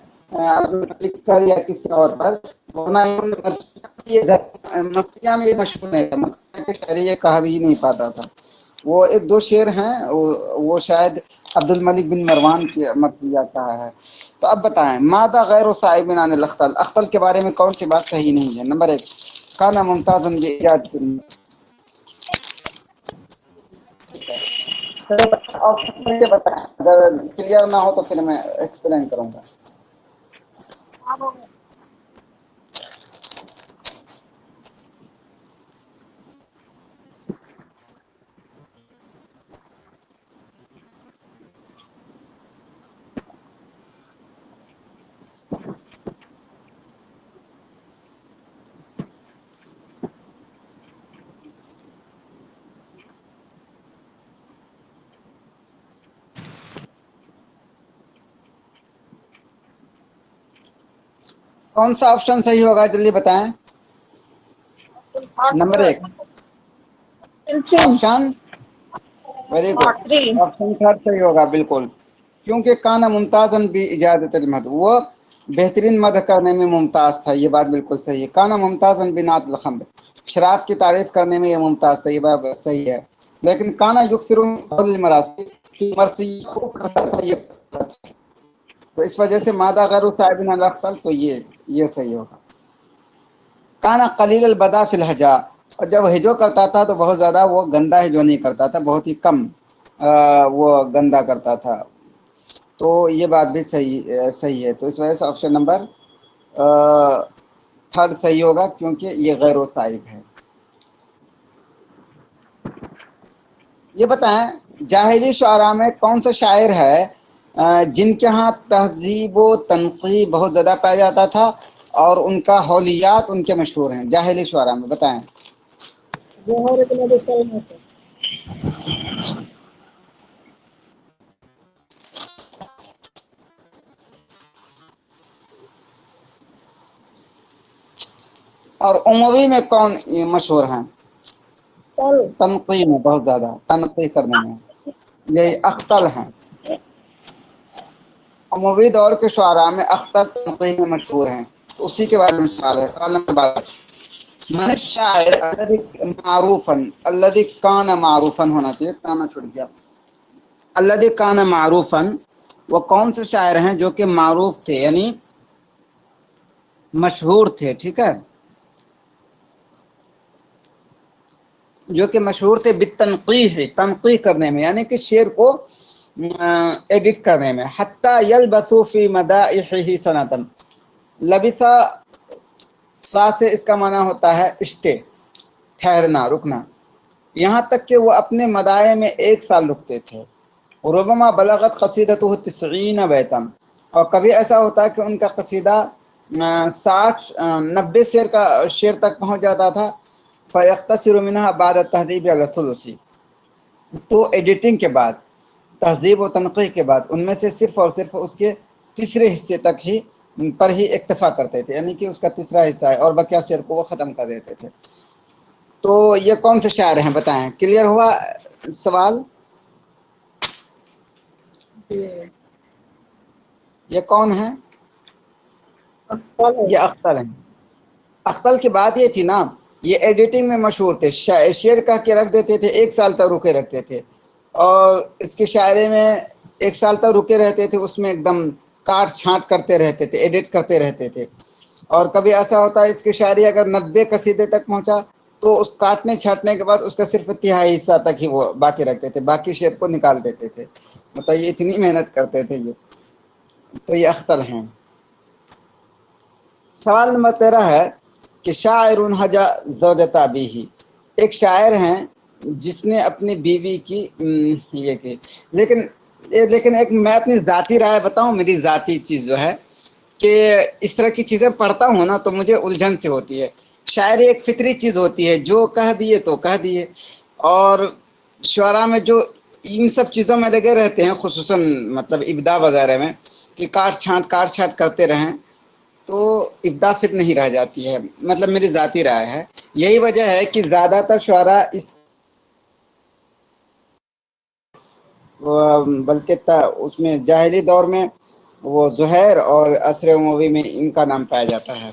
لکھ کر یا کسی اور پر، ورنہ مرثیہ میں یہ مشہور نہیں تھا، مرثیہ کے شاعر یہ کہا بھی نہیں پاتا تھا. وہ 1-2 شعر ہیں، وہ شاید عبد الملک بن مروان کی مرثیہ کہا ہے. تو اب بتائیں ماذا غیر صائبین عن الاختل، اختل کے بارے میں کون سی بات صحیح نہیں ہے. نمبر 1 کانا ممتاز بایجاد، بتائیں اگر کلیئر نہ ہو تو پھر میں ایکسپلین کروں گا. کون سا آپشن صحیح ہوگا جلدی بتائیں. Number 1 option, very good, option 3 صحیح ہوگا بالکل، کیونکہ کانا ممتازن بھی اجازت المدح، وہ بہترین مدح کرنے میں ممتاز تھا. یہ بات بالکل صحیح ہے. کانا ممتازن بنعت الخمر، شراب کی تعریف کرنے میں یہ ممتاز تھا. یہ بات صحیح ہے. لیکن کانا یکثر المراسی، مرثی خوب کرتا تھا، یہ تو اس وجہ سے مادہ غیر صاحبین الاختل، تو یہ صحیح ہوگا. کانا قلیل البدا فی الحجا، اور جب ہجو کرتا تھا تو بہت زیادہ وہ گندا ہجو نہیں کرتا تھا، بہت ہی کم وہ گندا کرتا تھا. تو یہ بات بھی صحیح ہے. تو اس وجہ سے آپشن نمبر 3 صحیح ہوگا، کیونکہ یہ غیر و صائب ہے. یہ بتائیں جاہلی شعراء میں کون سا شاعر ہے جن کے ہاں تہذیب و تنقیح بہت زیادہ پایا جاتا تھا اور ان کا حولیات ان کے مشہور ہیں جاہلی شعراء میں؟ بتائیں. اور اموی میں کون مشہور ہیں تنقیح میں، بہت زیادہ تنقیح کرنے میں؟ یہ اختل ہیں. اموی دور کے شعراء میں اختل تنقیح میں مشہور ہیں. اسی کے بارے میں سوال ہے. سوال نمبر 12 من الشاعر الذي كان معروفا، ہونا چاہیے کانا چھوڑ گیا، الذي كان معروفا، وہ کون سے شاعر ہیں جو کہ معروف تھے یعنی مشہور تھے. ٹھیک ہے، جو کہ مشہور تھے بالتنقیح، تنقیح کرنے میں، یعنی کہ شعر کو ایڈٹ کرنے میں. حتی یلبثوا فی مدائحہ سنۃ، لبثا سا سے اس کا معنی ہوتا ہے اسٹے، ٹھہرنا، رکنا، یہاں تک کہ وہ اپنے مدائح میں 1 سال رکتے تھے. ربما بلغت قصیدتہ 90 بیتا، اور کبھی ایسا ہوتا ہے کہ ان کا قصیدہ 60-90 شعر تک پہنچ جاتا تھا. فَيَخْتَصِرُ مِنْهَا بَعْدَ التَّهْذِيبِ عَلَى الثُّلُثِ، تو ایڈیٹنگ کے بعد، تہذیب و تنقیح کے بعد ان میں سے صرف اور صرف اس کے تیسرے حصے تک ہی پر ہی اکتفا کرتے تھے، یعنی کہ اس کا تیسرا حصہ ہے اور بقیہ شعر کو وہ ختم کر دیتے تھے. تو یہ کون سے شاعر ہیں بتائیں؟ کلیئر ہوا سوال؟ یہ کون ہیں؟ یہ اختر ہیں. اختر کی بات یہ تھی نا، یہ ایڈیٹنگ میں مشہور تھے، شعر کہہ کے رکھ دیتے تھے، 1 سال تک رکے رکھتے تھے، اور اس کی شاعری میں 1 سال تک رکے رہتے تھے، اس میں ایک دم کاٹ چھانٹ کرتے رہتے تھے، ایڈٹ کرتے رہتے تھے. اور کبھی ایسا ہوتا ہے اس کی شاعری اگر 90 قصیدے تک پہنچا تو اس کاٹنے چھانٹنے کے بعد اس کا صرف تہائی حصہ تک ہی وہ باقی رکھتے تھے، باقی شعر کو نکال دیتے تھے. مطلب یہ اتنی محنت کرتے تھے یہ. تو یہ اختر ہیں. سوال نمبر 13 ہے کہ شاعر حجا زوجۃ ابیہ، ایک شاعر ہیں جس نے اپنی بیوی کی یہ کی، لیکن ایک میں اپنی ذاتی رائے بتاؤں، میری ذاتی چیز جو ہے کہ اس طرح کی چیزیں پڑھتا ہوں نا تو مجھے الجھن سے ہوتی ہے. شاعری ایک فطری چیز ہوتی ہے، جو کہہ دیے تو کہہ دیے، اور شعراء میں جو ان سب چیزوں میں لگے رہتے ہیں، خصوصاً مطلب ابداع وغیرہ میں، کہ کاٹ چھانٹ کرتے رہیں تو ابداع پھر نہیں رہ جاتی ہے. مطلب میری ذاتی رائے ہے. یہی وجہ ہے کہ زیادہ تر شعراء بلکہ اس میں جاہلی دور میں وہ زہیر اور عصر اموی میں ان کا نام پایا جاتا ہے.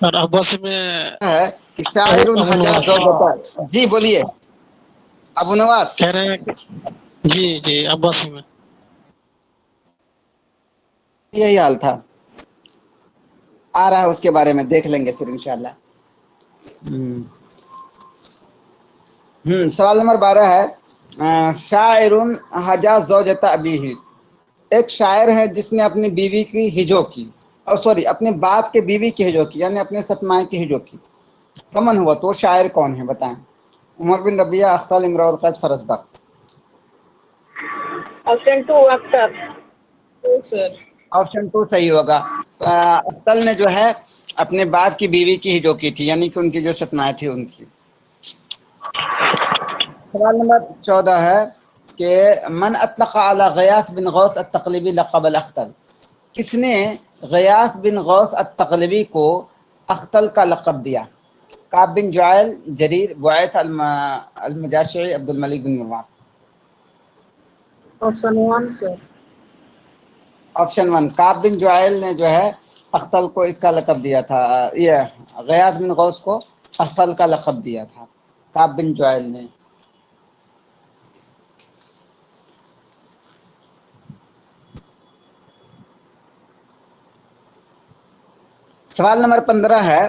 اور عباسی میں ہے کہ شاعر ابو حجا نواس زوجۃ. جی بولیے ابو نواس. کہہ رہے ہیں کہ جی عباسی میں. یہی حال تھا، آ رہا ہے اس کے بارے میں دیکھ لیں گے پھر انشاءاللہ. سوال نمبر 12 ہے شاعر حجا زوجۃ ابیہ، ایک شاعر ہے جس نے اپنی بیوی کی ہجو کی، اور سوری اپنے باپ کے بیوی کی ہجو کی، یعنی اپنے ستمائے کی ہجو کی. کمن ہوا تو شاعر کون ہے بتائیں؟ عمر بن ربیہ، اختل، امرؤ القیس، فرزدق. آپشن 2 اختر. آپشن 2 صحیح ہوگا. اختل نے جو ہے اپنے باپ کی بیوی کی ہجو کی تھی، یعنی کہ ان کی جو ستمائے تھی ان کی. سوال نمبر 14 ہے کہ من اطلق علی غیاث بن غوث التقلبی لقب الاختل، کس نے غیاث بن غوث التقلبی کو اختل کا لقب دیا؟ کعب بن جعیل، جریر، بعیط المجاشعی، عبد الملک بن مروان. آپشن 1 سر. آپشن 1 کعب بن جعیل نے جو ہے اختل کو اس کا لقب دیا تھا، یہ غیاث بن غوث کو اختل کا لقب دیا تھا کعب بن جعیل نے. سوال نمبر 15 ہے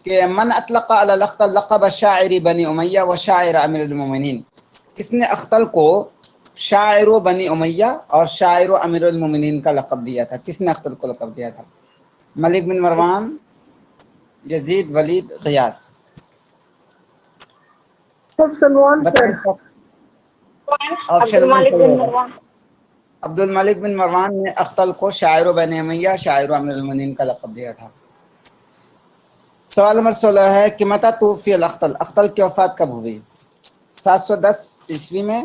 کہ من اطلق علی الاختل لقب شاعر بنی امیہ و شاعر امیر المومنین، کس نے اختل کو شاعر و بنی امیہ اور شاعر و امیر المومنین کا لقب دیا تھا؟ کس نے اختل کو لقب دیا تھا؟ ملک بن مروان، یزید، ولید، غیاث. آپشن 1 سر. بتائیں. عبد آپشن 1 المالک صحیح بن ہوگا. مروان. عبد الملک بن مروان نے اختل کو شاعر و بنی امیہ، شاعر و امیر المومنین کا لقب دیا تھا. سوال نمبر 16 ہے کہ متى توفی الاختل، اختل کی وفات کب ہوئی؟ 710 عیسوی میں،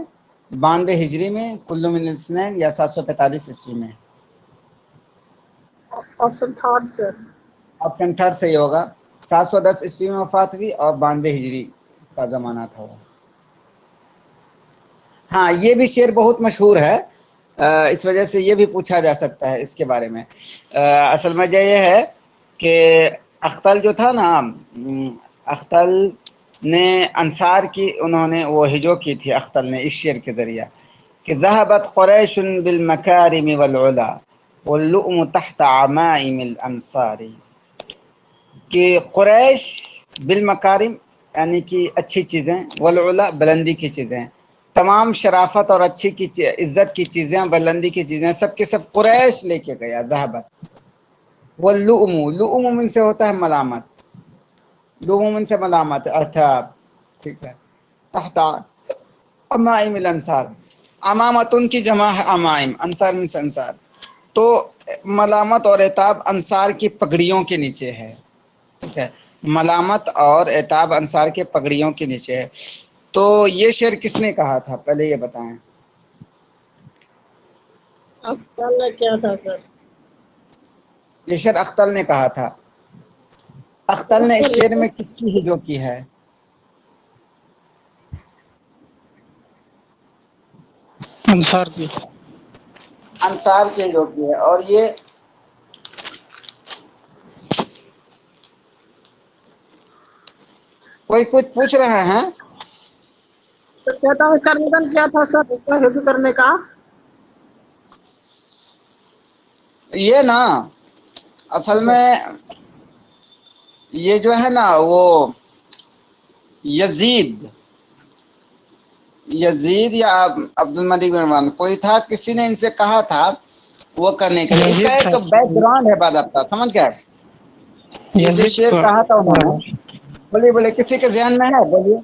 92 ہجری میں، کل من الاثنین، یا 745 عیسوی میں؟ آپشن 3 سر. آپشن 3 صحیح ہوگا. 710 عیسوی میں وفات ہوئی اور 92 ہجری کا زمانہ تھا وہ. ہاں یہ بھی شعر بہت مشہور ہے، اس وجہ سے یہ بھی پوچھا جا سکتا ہے اس کے بارے میں. اصل وجہ یہ ہے کہ اختل جو تھا نا، اختل نے انصار کی انہوں نے وہ ہجو کی تھی اختل نے اس شعر کے ذریعہ کہ ذهبت قریش بالمکارم والعلا واللؤم تحت عمائم الانصار، کہ قریش بالمکارم یعنی کہ اچھی چیزیں، والعلا بلندی کی چیزیں، تمام شرافت اور اچھی کی عزت کی چیزیں، بلندی کی چیزیں سب کے سب قریش لے کے گیا. ذهبت. واللؤم، لؤم من سے ہوتا ہے ملامت، لؤم من سے ملامت، اچھا ٹھیک ہے. تحت عمائم الانصار، अमामतुन की जमा है अमाइम, अंसार में से अंसार। तो मलामत और एताब अंसार की पगड़ियों के नीचे है, ठीक है, मलामत और एताब अंसार के पगड़ियों के नीचे है। तो ये शेर किसने कहा था, पहले ये बताएं। अख्तर ने क्या था सर? ये शेर अख्तर ने कहा था। अख्तर ने इस शेर में किसकी हिजो की है? अंसार की। अंसार की हिजो की है। और ये कोई कुछ पूछ रहे हैं? तो कहता हूँ कर्मदन क्या था सर उसका हिजू करने का? ये ना असल में ये जो है ना वो यजीद या अब्दुल मलिक बिन मरवान कोई था, किसी ने इनसे कहा था वो करने के लिए। इसका एक बैकग्राउंड है बाज़ाब्ता, समझ गए? ये जो शेर कहा था उन्होंने, बोलिए बोलिए, किसी के ध्यान में है? बोलिए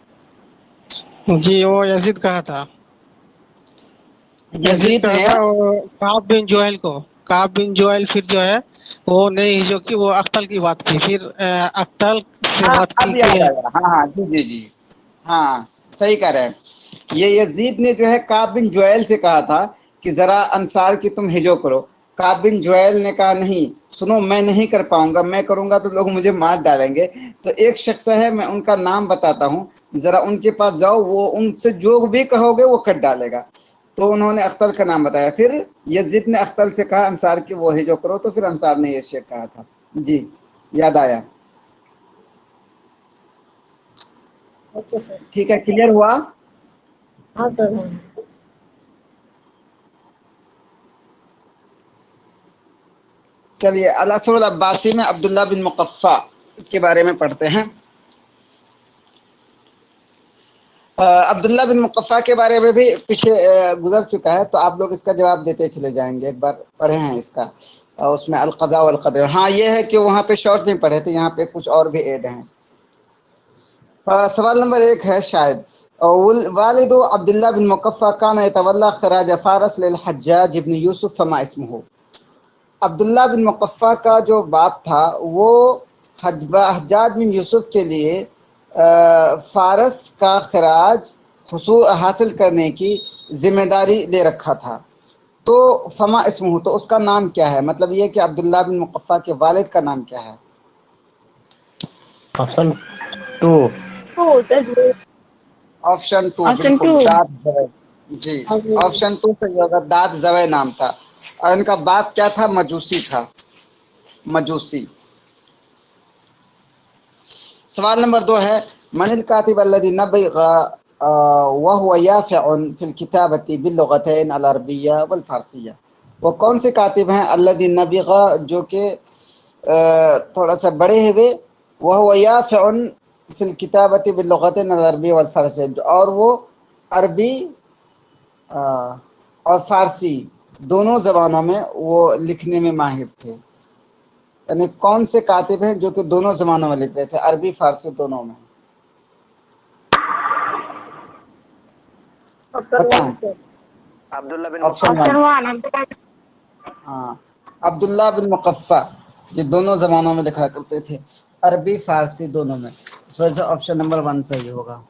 जी, वो यजीद कहा था। यजीद ने काब बिन जोहल को, काब बिन जोहल फिर जो है वो नहीं जो कि वो अख्तल की बात की, फिर अख्तल से हाँ बात अब की याद कि आया, हाँ हाँ जी जी जी, हाँ सही कह रहे हैं। ये यजीद ने जो है काब बिन जुएल से कहा था कि जरा अंसार की तुम हिजो करो। काब बिन जुएल ने कहा नहीं, सुनो मैं नहीं कर पाऊंगा, मैं करूंगा तो लोग मुझे मार डालेंगे। तो एक शख्स है, मैं उनका नाम बताता हूँ, जरा उनके पास जाओ, वो उनसे जो भी कहोगे वो कर डालेगा। तो उन्होंने अख्तल का नाम बताया। फिर यजीद ने अख्तल से कहा अंसार की वो हिजो करो, तो फिर अंसार ने ये शेर कहा था। जी याद आया। Okay sir. ठीक है, क्लियर हुआ? हाँ सर हाँ। चलिए अल असरुल अब्बासी में अब्दुल्ला बिन मुकफ्फा के बारे में पढ़ते हैं। अब्दुल्ला बिन मुकफ्फा के बारे में भी पीछे गुजर चुका है, तो आप लोग इसका जवाब देते चले जाएंगे। एक बार पढ़े हैं इसका, उसमें अल क़ज़ा वल क़दर। हाँ ये है कि वहाँ पे शॉर्ट में पढ़े थे, यहाँ पे कुछ और भी ऐड हैं। सवाल नंबर 1 है शायद, वालिद अब्दुल्ला बिन मुकफ्फा कान यतवल्ला खराज फारस लिल हज्जाज इब्न यूसुफ फमा इस्मुहु। अब्दुल्ला बिन मुकफ्फा का जो बाप था वो हज्जाज बिन यूसुफ के लिए फारस का खराज हासिल करने की जिम्मेदारी ले रखा था। तो फमा इस्मुहु, तो उसका नाम क्या है? मतलब ये कि अब्दुल्ला बिन मुकफ्फा के वालिद का नाम क्या है? ऑप्शन 2। ऑप्शन 2 बिल्कुल, दाद जवै। जी ऑप्शन 2 सही होगा, दाद जवै नाम था। और इनका बाप क्या था? मजूसी था, मजूसी। सवाल नंबर 2 है, मनिल कातिब अल्लज़ी नबग़ा व हुवा याफ़िउन फिल किताबती बिल लुग़तैन अल अरबिय्या वल फ़ारसिय्या। वो कौन से कातिब हैं? अल्लज़ी नबग़ा, जो कि थोड़ा सा बड़े हुए, वह हुवा याफ़िउन फिल किताबती बिल लुग़तैन अल अरबिय्या वल फ़ारसिय्या, और वो अरबी और फ़ारसी दोनों ज़बानों में वो लिखने में माहिर थे। यानी कौन से कातिब हैं जो कि दोनों ज़बानों में लिख रहे थे, अरबी फारसी दोनों में? बताएं। अब्दुल्ला बिन ऑप्शन 1, हाँ अब्दुल्ला बिन मुकफ्फा, ये दोनों ज़बानों में लिखा करते थे, अरबी फारसी दोनों में। इस वजह से ऑप्शन नंबर 1 सही होगा।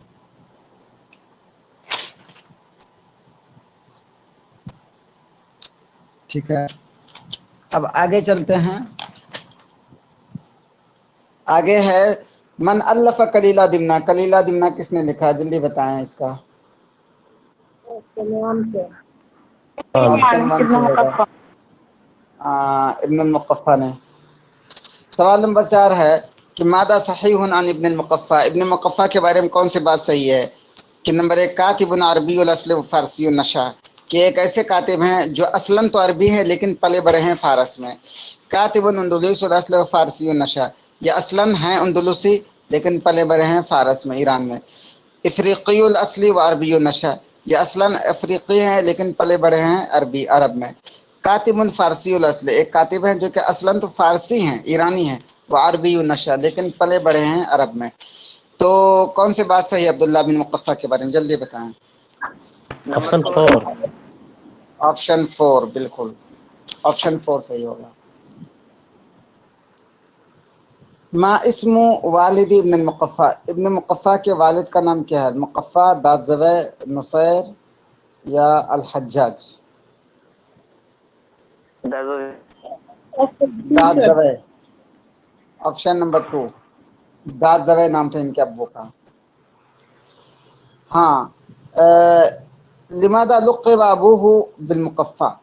ठीक है, अब आगे चलते हैं। आगे है मन अल्लफ़ कलीला दिमना। कलीला दिमना किसने लिखा? जल्दी बताएं इसका। ऑप्शन 1 से होगा इब्न मुकफ्फा ने। सवाल नंबर 4 है कि मादा सहीहुन अन इब्न मुकफ्फा। इब्न मुकफ्फा के बारे में कौन सी बात सही है? कि नंबर 1 कातिबुन अरबी असल व फ़ारसी नशा, कि एक ऐसे कातिब हैं जो असलन तो अरबी है लेकिन पले बड़े हैं फ़ारस में। कातिबुन अंदलुसी असल व फ़ारसी नशा, ये असलन हैं अंदलुसी लेकिन पले बड़े हैं फ़ारस में, ईरान में। इफ़रीक़ी असली व अरबी नशा, ये असलन अफ्रीकी हैं लेकिन पले बड़े हैं अरबी अरब में। कातिबुन फ़ारसी असल, एक कातिब हैं जो कि असलन तो फ़ारसी हैं, ईरानी हैं, व अरबी नशा, लेकिन पले बड़े हैं अरब में। तो कौन सी बात सही है अब्दुल्ला बिन मुकफ्फा के बारे में? जल्दी बताएं। ऑप्शन 4। ऑप्शन 4 बिल्कुल, ऑप्शन 4 सही होगा। मा इस्मु वालिद इब्न मुकफ़ा, इब्न मुकफ़ा के वालिद का नाम क्या है? मुकफ़ा, दाद ज़बे, नुसैर या अल हज्जाज? दाद ज़बे, ऑप्शन नंबर 2, दाद ज़बे नाम था इनके अब्बू का। हाँ, लिमादा लुक़िब अबूहु बिल मुकफ़ा,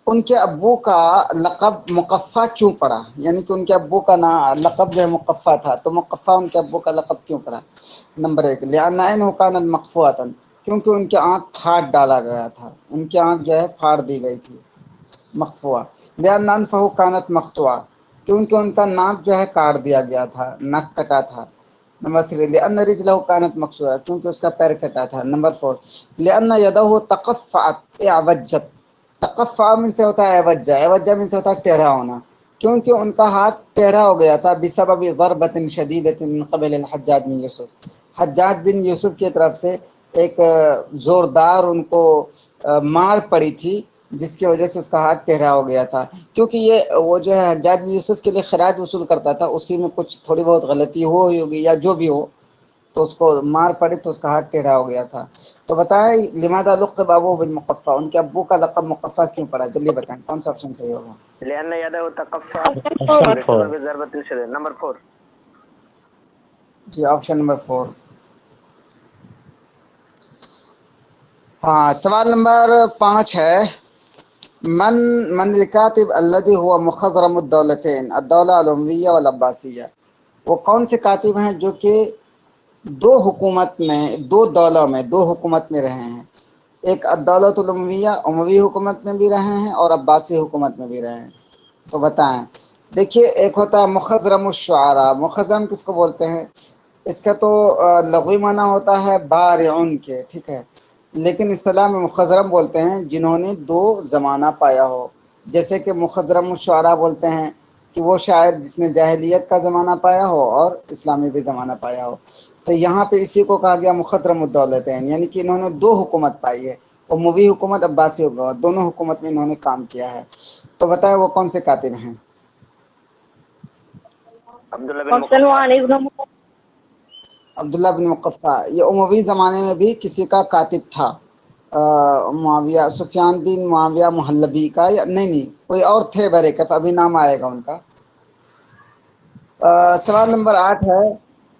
उनके अब्बू का लक़ब मुकफ़ा क्यों पड़ा? यानी कि उनके अब्बू का लक़ब जो है मुकफ़ा था, तो मुकफ़ा उनके अब्बू का लक़ब क्यों पड़ा? नंबर 1, लिअन्ना ऐनहु कानत मक़फ़ूअतन, क्योंकि उनके आँख फाड़ डाला गया था, उनकी आँख जो है फाड़ दी गई थी, मक़फ़ूआ। लिअन्ना अनफ़हु कानत मक़तूआ, क्योंकि उनका नाक जो है काट दिया गया था, नाक कटा था। नंबर 3, लिअन्ना रिजलहु कानत मक़सूरा, क्योंकि उसका पैर कटा था। नंबर 4, लिअन्ना यदहु तक़फ़अत अवज्जत, तक़फ़ा में से होता है एवज्जा, एवज्जा में से होता है टेढ़ा होना, क्योंकि उनका हाथ टेढ़ा हो गया था बिसबब ज़रबतिन शदीदतिन मिन क़िबल अल-हज्जाज बिन यूसुफ, हज्जाज बिन यूसुफ की तरफ से एक ज़ोरदार उनको मार पड़ी थी, जिसकी वजह से उसका हाथ टेढ़ा हो गया था। क्योंकि ये वो जो है हज्जाज बिन यूसुफ के लिए खराज वसूल करता था, उसी में कुछ थोड़ी बहुत गलती हुई होगी या जो भी हो, तो उसको मार पड़ी तो उसका हाथ टेढ़ा हो गया था। तो बताएं लिमादा लुक़िब अबूहु बिल मुकफ़ा, उनके अब्बू का लक़ब मुकफ़ा क्यों पड़ा? जल्दी बताएं कौन सा ऑप्शन सही होगा? लिअन्ना यदहु तक़फ़ा ऑप्शन बिसबब ज़रबतिल शदीद, नंबर 4। जी, ऑप्शन नंबर 4। हाँ, सवाल नंबर 5 है, मन मन कातिब अल्लज़ी हुआ मुख़ज़रमुद्दौलतैन अद्दौला अल-उमविय्या वल अब्बासिय्या, वो कौन से कातिब हैं जो कि दो हुकूमत में, दो दौलों में, दो हुकूमत में रहे हैं? एक अद्दौलतुल उमविय्या, उमवी हुकूमत में भी रहे हैं और अब्बासी हुकूमत में भी रहे हैं। तो बताएं। देखिए, एक होता है मुख़ज़रमुश्शुआरा, मुख़ज़रम किसको बोलते हैं? इसका तो लग़वी माना होता है बारिउन के, ठीक है, लेकिन इस्तिलाह में मुख़ज़रम बोलते हैं जिन्होंने दो ज़माना पाया हो। जैसे कि मुख़ज़रमुश्शुआरा बोलते हैं कि वो शायर जिसने जाहिलियत का ज़माना पाया हो और इस्लामी भी ज़माना पाया हो। तो यहाँ पे इसी को कहा गया मुख़ज़रमुद्दौलतैन, यानी कि इन्होंने दो हुकूमत पाई है, उमवी हुकूमत, अब्बासी हुकूमत, दोनों हुकूमत में इन्होंने काम किया है। तो बताएं वो कौन से कातिब हैं? अब्दुल्ला बिन मुकफ़ा। अब्दुल्ला बिन मुकफ़ा, ये उमवी ज़माने में भी किसी का कातिब था, मुआविया, सुफियान बिन मुआविया मुहल्लबी का, या नहीं, कोई और थे बरेकफ, अभी नाम आएगा उनका। सवाल नंबर 8 है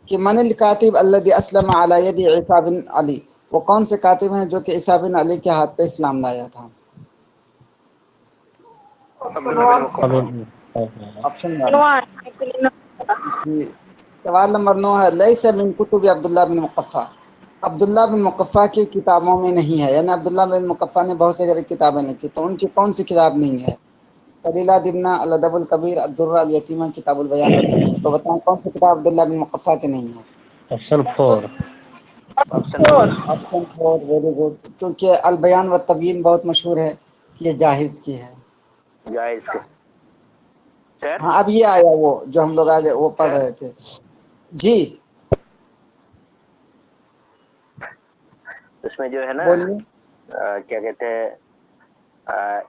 कि मनिल कातिब अल्लज़ी अस्लम अला यदि ईसा बिन अली, वो कौन से कातिब हैं जो कि ईसा बिन अली के हाथ पे इस्लाम लाया था? अब्दुल्ला बिन मुकफ़ा। ऑप्शन जी, सवाल नंबर 9 है, लैसा मिन कुतुब अब्दुल्ला बिन मुकफ़ा, अब्दुल्ला बिन मुकफ़ा की किताबों में नहीं है, यानी अब्दुल्ला बिन मुकफ़ा ने बहुत सारी किताबें लिखी, तो उनकी कौन सी किताब नहीं है? कलीला दिबना, अल अदबुल कबीर, अद्दुर्रा अल यतीमा, किताबुल बयान व तबयीन। तो बताएं कौन सी किताब अब्दुल्ला बिन मुकफ़ा की नहीं है? Option 4। Option 4। Option 4, very good, क्योंकि अल बयान व तबयीन बहुत मशहूर है कि ये जाहिज़ की है। जायज़ के सर। हाँ, अब ये आया वो जो हम लोग आगे वो पढ़ सर रहे थे। जी उसमें जो है ना बोलिए। क्या कहते हैं,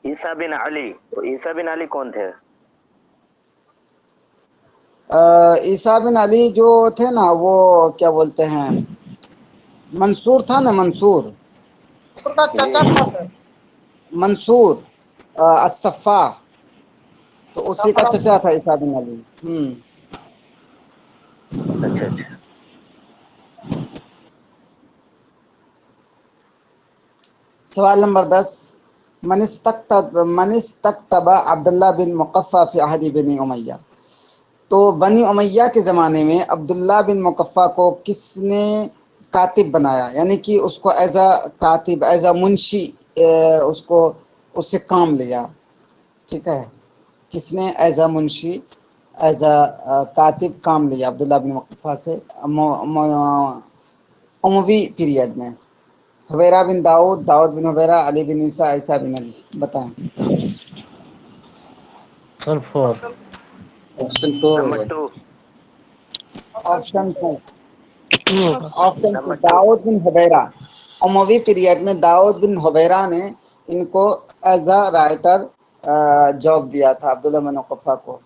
ईसा बिन अली, तो ईसा बिन अली कौन थे? ईसा बिन अली जो थे ना, वो क्या बोलते हैं, मंसूर था ना, मंसूर, उसका चाचा था सर। मंसूर अस्सफ़ा, तो उसी का चचा था ईसा बिन अली। अच्छा अच्छा। सवाल नंबर 10, मनिस्तक्तबा अब्दुल्ला बिन मुकफ़ा फ़ी अहदी बनी उमैया, तो बनी उमैया के ज़माने में अब्दुल्ला बिन मुकफ़ा को किसने कातिब बनाया, यानी कि उसको एज अ कातिब, एज अ मुंशी, उसको उससे काम लिया, ठीक है, किसने एज अ मुंशी, एज अ कातिब काम लिया अब्दुल्ला बिन मुकफ़ा से उमवी पीरियड में? हुवैरा बिन दाऊद, दाऊद बिन हुवैरा, अली बिन ईसा, ईसा बिन अली। बताएं। ऑप्शन 4। ऑप्शन 4 नंबर होगा। 2। ऑप्शन 2, होगा। Option 2, number 2। दाऊद बिन हुवैरा, उमवी पीरियड में दाऊद बिन हुबैरा ने इनको एज अ राइटर जॉब दिया था अब्दुल्ला बिन मुकफ्फा को।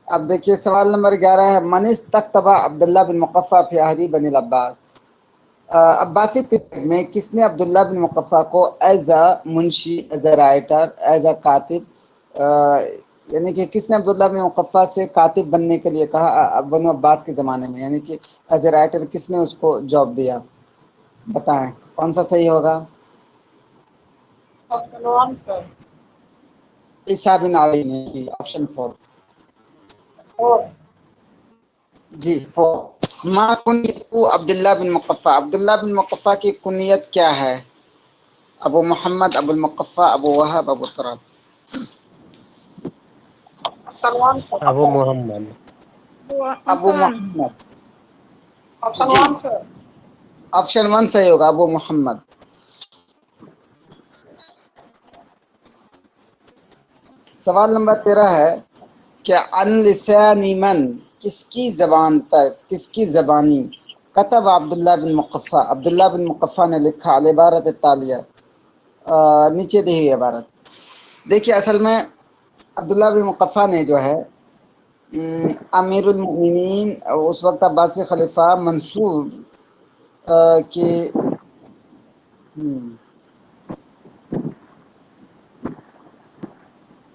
अब देखिए सवाल नंबर 11 है, मनिस तख्तबा अब्दुल्ला बिन मुकफ्फा फी अहदी बनी अब्बास। अब्बासी पीरियड में किसने अब्दुल्ला बिन मुकफ्फा को एज अ मुंशी, as a writer, as a कातिब, यानी कि किसने अब्दुल्ला बिन मुकफ्फा से कातिब बनने के लिए कहा बनु अब्बास के ज़माने में, यानी कि एज ए राइटर किसने उसको जॉब दिया? बताएं कौन सा सही होगा? Option 1 sir. Isa bin Ali ने, ऑप्शन 4। और जी 4। माँ कुनियतु Abdullah bin Muqaffa, Abdullah bin Muqaffa की कुनियत क्या है? Abu Muhammad, Abul Muqaffa, Abu Wahab, Abu Turab. Option 1 sir. Abu Muhammad. Abu Muhammad. Option जी 1 सर। ऑप्शन 1 सही होगा, अबू मोहम्मद। सवाल नंबर 13 है कि अन लिसानी मन, किसकी जबान पर, किसकी जबानी कतब Abdullah bin Muqaffa, Abdullah bin Muqaffa ने लिखा अल इबारत तालिया, नीचे दी हुई इबारत। देखिए असल में अब्दुल्ला बिन मुकफ्फा ने जो है अमीरुल मोमिनीन उस वक्त अब्बासी खलीफा मंसूर के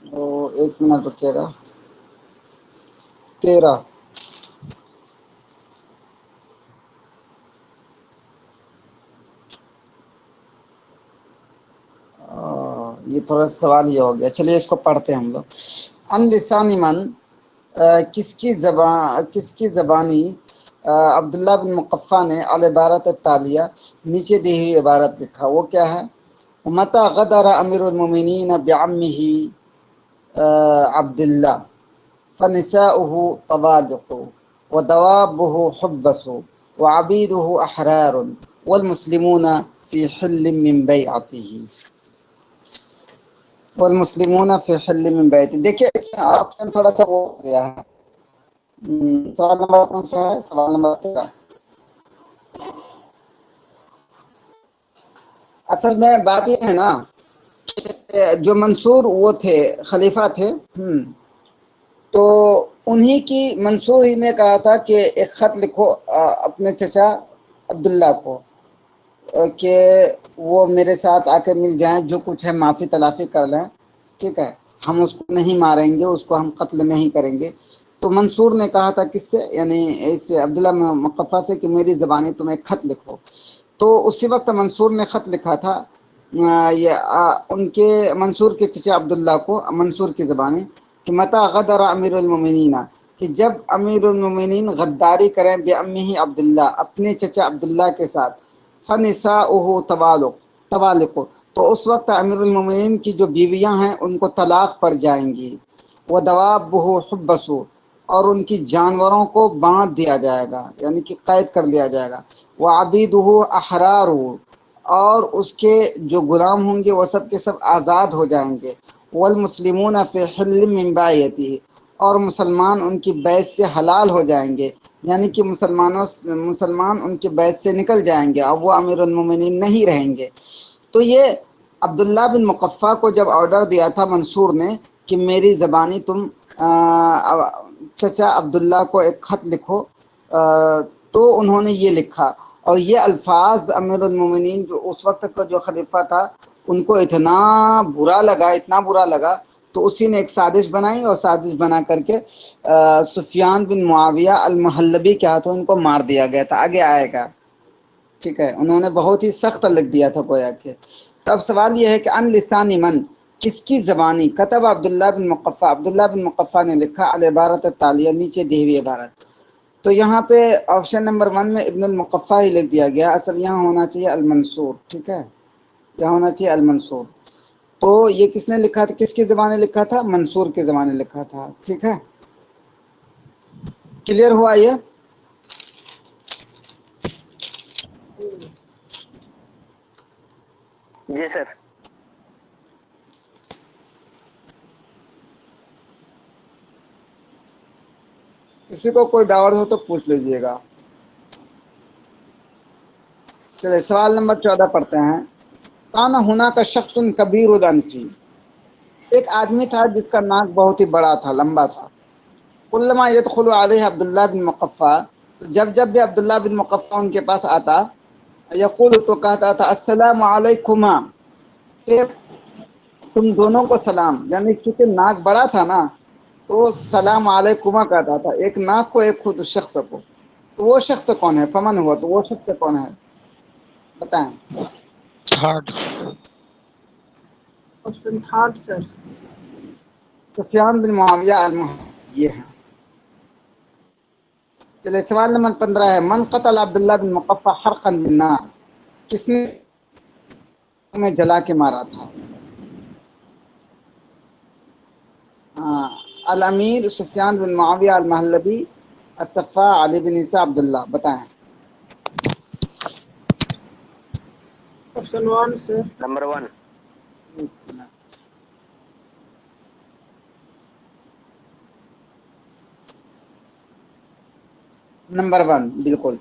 वो 1 मिनट रुकिएगा। 13 ये थोड़ा सवाल ये हो गया, चलिए इसको पढ़ते हैं हम लोग। अन लिसानी मन, किसकी ज़बानी अब्दुल्ला बिन मुकफ्फा ने अल इबारत तालिया, नीचे दी हुई इबारत लिखा, वो क्या है? मता गदर अमीरुल मोमिनीन बिअम्मिही अब्दुल्ला फनिसाउहु तवालिक़ु व दवाबुहु हुब्बसु व अबीदुहु अहरारुन वल मुस्लिमूना फी हिल्लिम मिन बैअतिही, वल मुस्लिमूना फी हिल्लिम मिन बैअतिही। देखिए इसमें ऑप्शन थोड़ा सा वो हो गया है। सवाल नंबर कौन सा है? सवाल नंबर 13। असल में बात ये है ना, जो मंसूर वो थे, खलीफा थे, तो उन्हीं की, मंसूर ही ने कहा था कि एक ख़त लिखो अपने चचा अब्दुल्ला को कि वो मेरे साथ आकर मिल जाएं, जो कुछ है माफ़ी तलाफ़ी कर लें, ठीक है, हम उसको नहीं मारेंगे, उसको हम कत्ल नहीं करेंगे। तो मंसूर ने कहा था किससे, यानी इस अब्दुल्ला मुकफ्फा से कि मेरी ज़बानी तुम एक ख़त लिखो। तो उसी वक्त मंसूर ने ख़त लिखा था उनके मंसूर के चचा अब्दुल्ला को, मंसूर की ज़बानी, कि मता गदर अमीरुल मोमिनीना, कि जब अमीरुल मोमिनीन गद्दारी करें बेअम्मिही अब्दुल्ला, अपने चचा अब्दुल्ला के साथ, फनिसाउहु तवालिक़ु, तो उस वक्त अमीरुल मोमिनीन की जो बीवियां हैं उनको तलाक पड़ जाएंगी। व दवाबुहु हुब्बसु, और उनकी जानवरों को बांध दिया जाएगा, यानी कि कैद कर लिया जाएगा। व अबीदुहु अहरारु, और उसके जो गुलाम होंगे वो सब के सब आज़ाद हो जाएंगे। वल मुस्लिमून फी हिल्लिम मिन बायतिही, और मुसलमान उनकी बैत से हलाल हो जाएंगे, यानी कि मुसलमान उनके बैत से निकल जाएंगे, अब वो अमीरुल मोमिनीन नहीं रहेंगे। तो ये अब्दुल्ला बिन मुकफ्फा को जब ऑर्डर दिया था मंसूर ने कि मेरी ज़बानी तुम चचा अब्दुल्ला को एक ख़त लिखो, तो उन्होंने ये लिखा, और ये अल्फाज अमीरुल मोमिनीन जो उस वक्त का जो खलीफा था उनको इतना बुरा लगा, इतना बुरा लगा, तो उसी ने एक साजिश बनाई, और साजिश बना करके सुफियान बिन मुआविया अल महल्लबी के हाथों उनको मार दिया गया था। आगे आएगा, ठीक है, उन्होंने बहुत ही सख्त लिख दिया था गोया के। तब सवाल यह है कि अन लिसानी मन, किसकी ज़बानी कतब Abdullah bin Muqaffa, Abdullah bin Muqaffa ने लिखा अल इबारत तालिया, नीचे दी हुई इबारत। तो यहाँ पे ऑप्शन नंबर 1 में इब्न अल मुकफ्फा ही लिख दिया गया, असल यहाँ होना चाहिए अल मंसूर, ठीक है, यहाँ होना चाहिए अल मंसूर। तो ये किसने लिखा था, किसकी ज़बानी लिखा था? मंसूर की ज़बानी लिखा था, ठीक है, क्लियर हुआ ये? जी सर। किसी को कोई डाउट हो तो पूछ लीजिएगा। چلے سوال نمبر 14 پڑھتے ہیں. کانا ہونا کا شخص کبیر الانفی، ایک آدمی تھا جس کا ناک بہت ہی بڑا تھا، لمبا تھا. کلما یدخل علیہ عبداللہ بن مقفع، تو جب بھی عبداللہ بن مقفع ان کے پاس آتا، یقول تو کہتا تھا السلام علیکما، کہ تم دونوں کو سلام. یعنی چونکہ ناک بڑا تھا نا تو سلام علیکما کہتا تھا، ایک ناک کو ایک خود شخص کو. تو وہ شخص کون ہے؟ فمن ہوا، تو وہ شخص کون ہے بتائیں. تھرڈ. آپشن تھرڈ سر. سفیان بن معاویہ یہ ہے. چلے سوال نمبر 15 ہے. من قتل عبداللہ بن مقفع حرقا بالنار، کس نے میں جلا کے مارا تھا؟ الامیر سفیان بن معاویہ المحلبی، الصفا علی بن عیسیٰ عبداللہ. بتائیں. آپشن 1 سر. نمبر 1. نمبر 1 بالکل.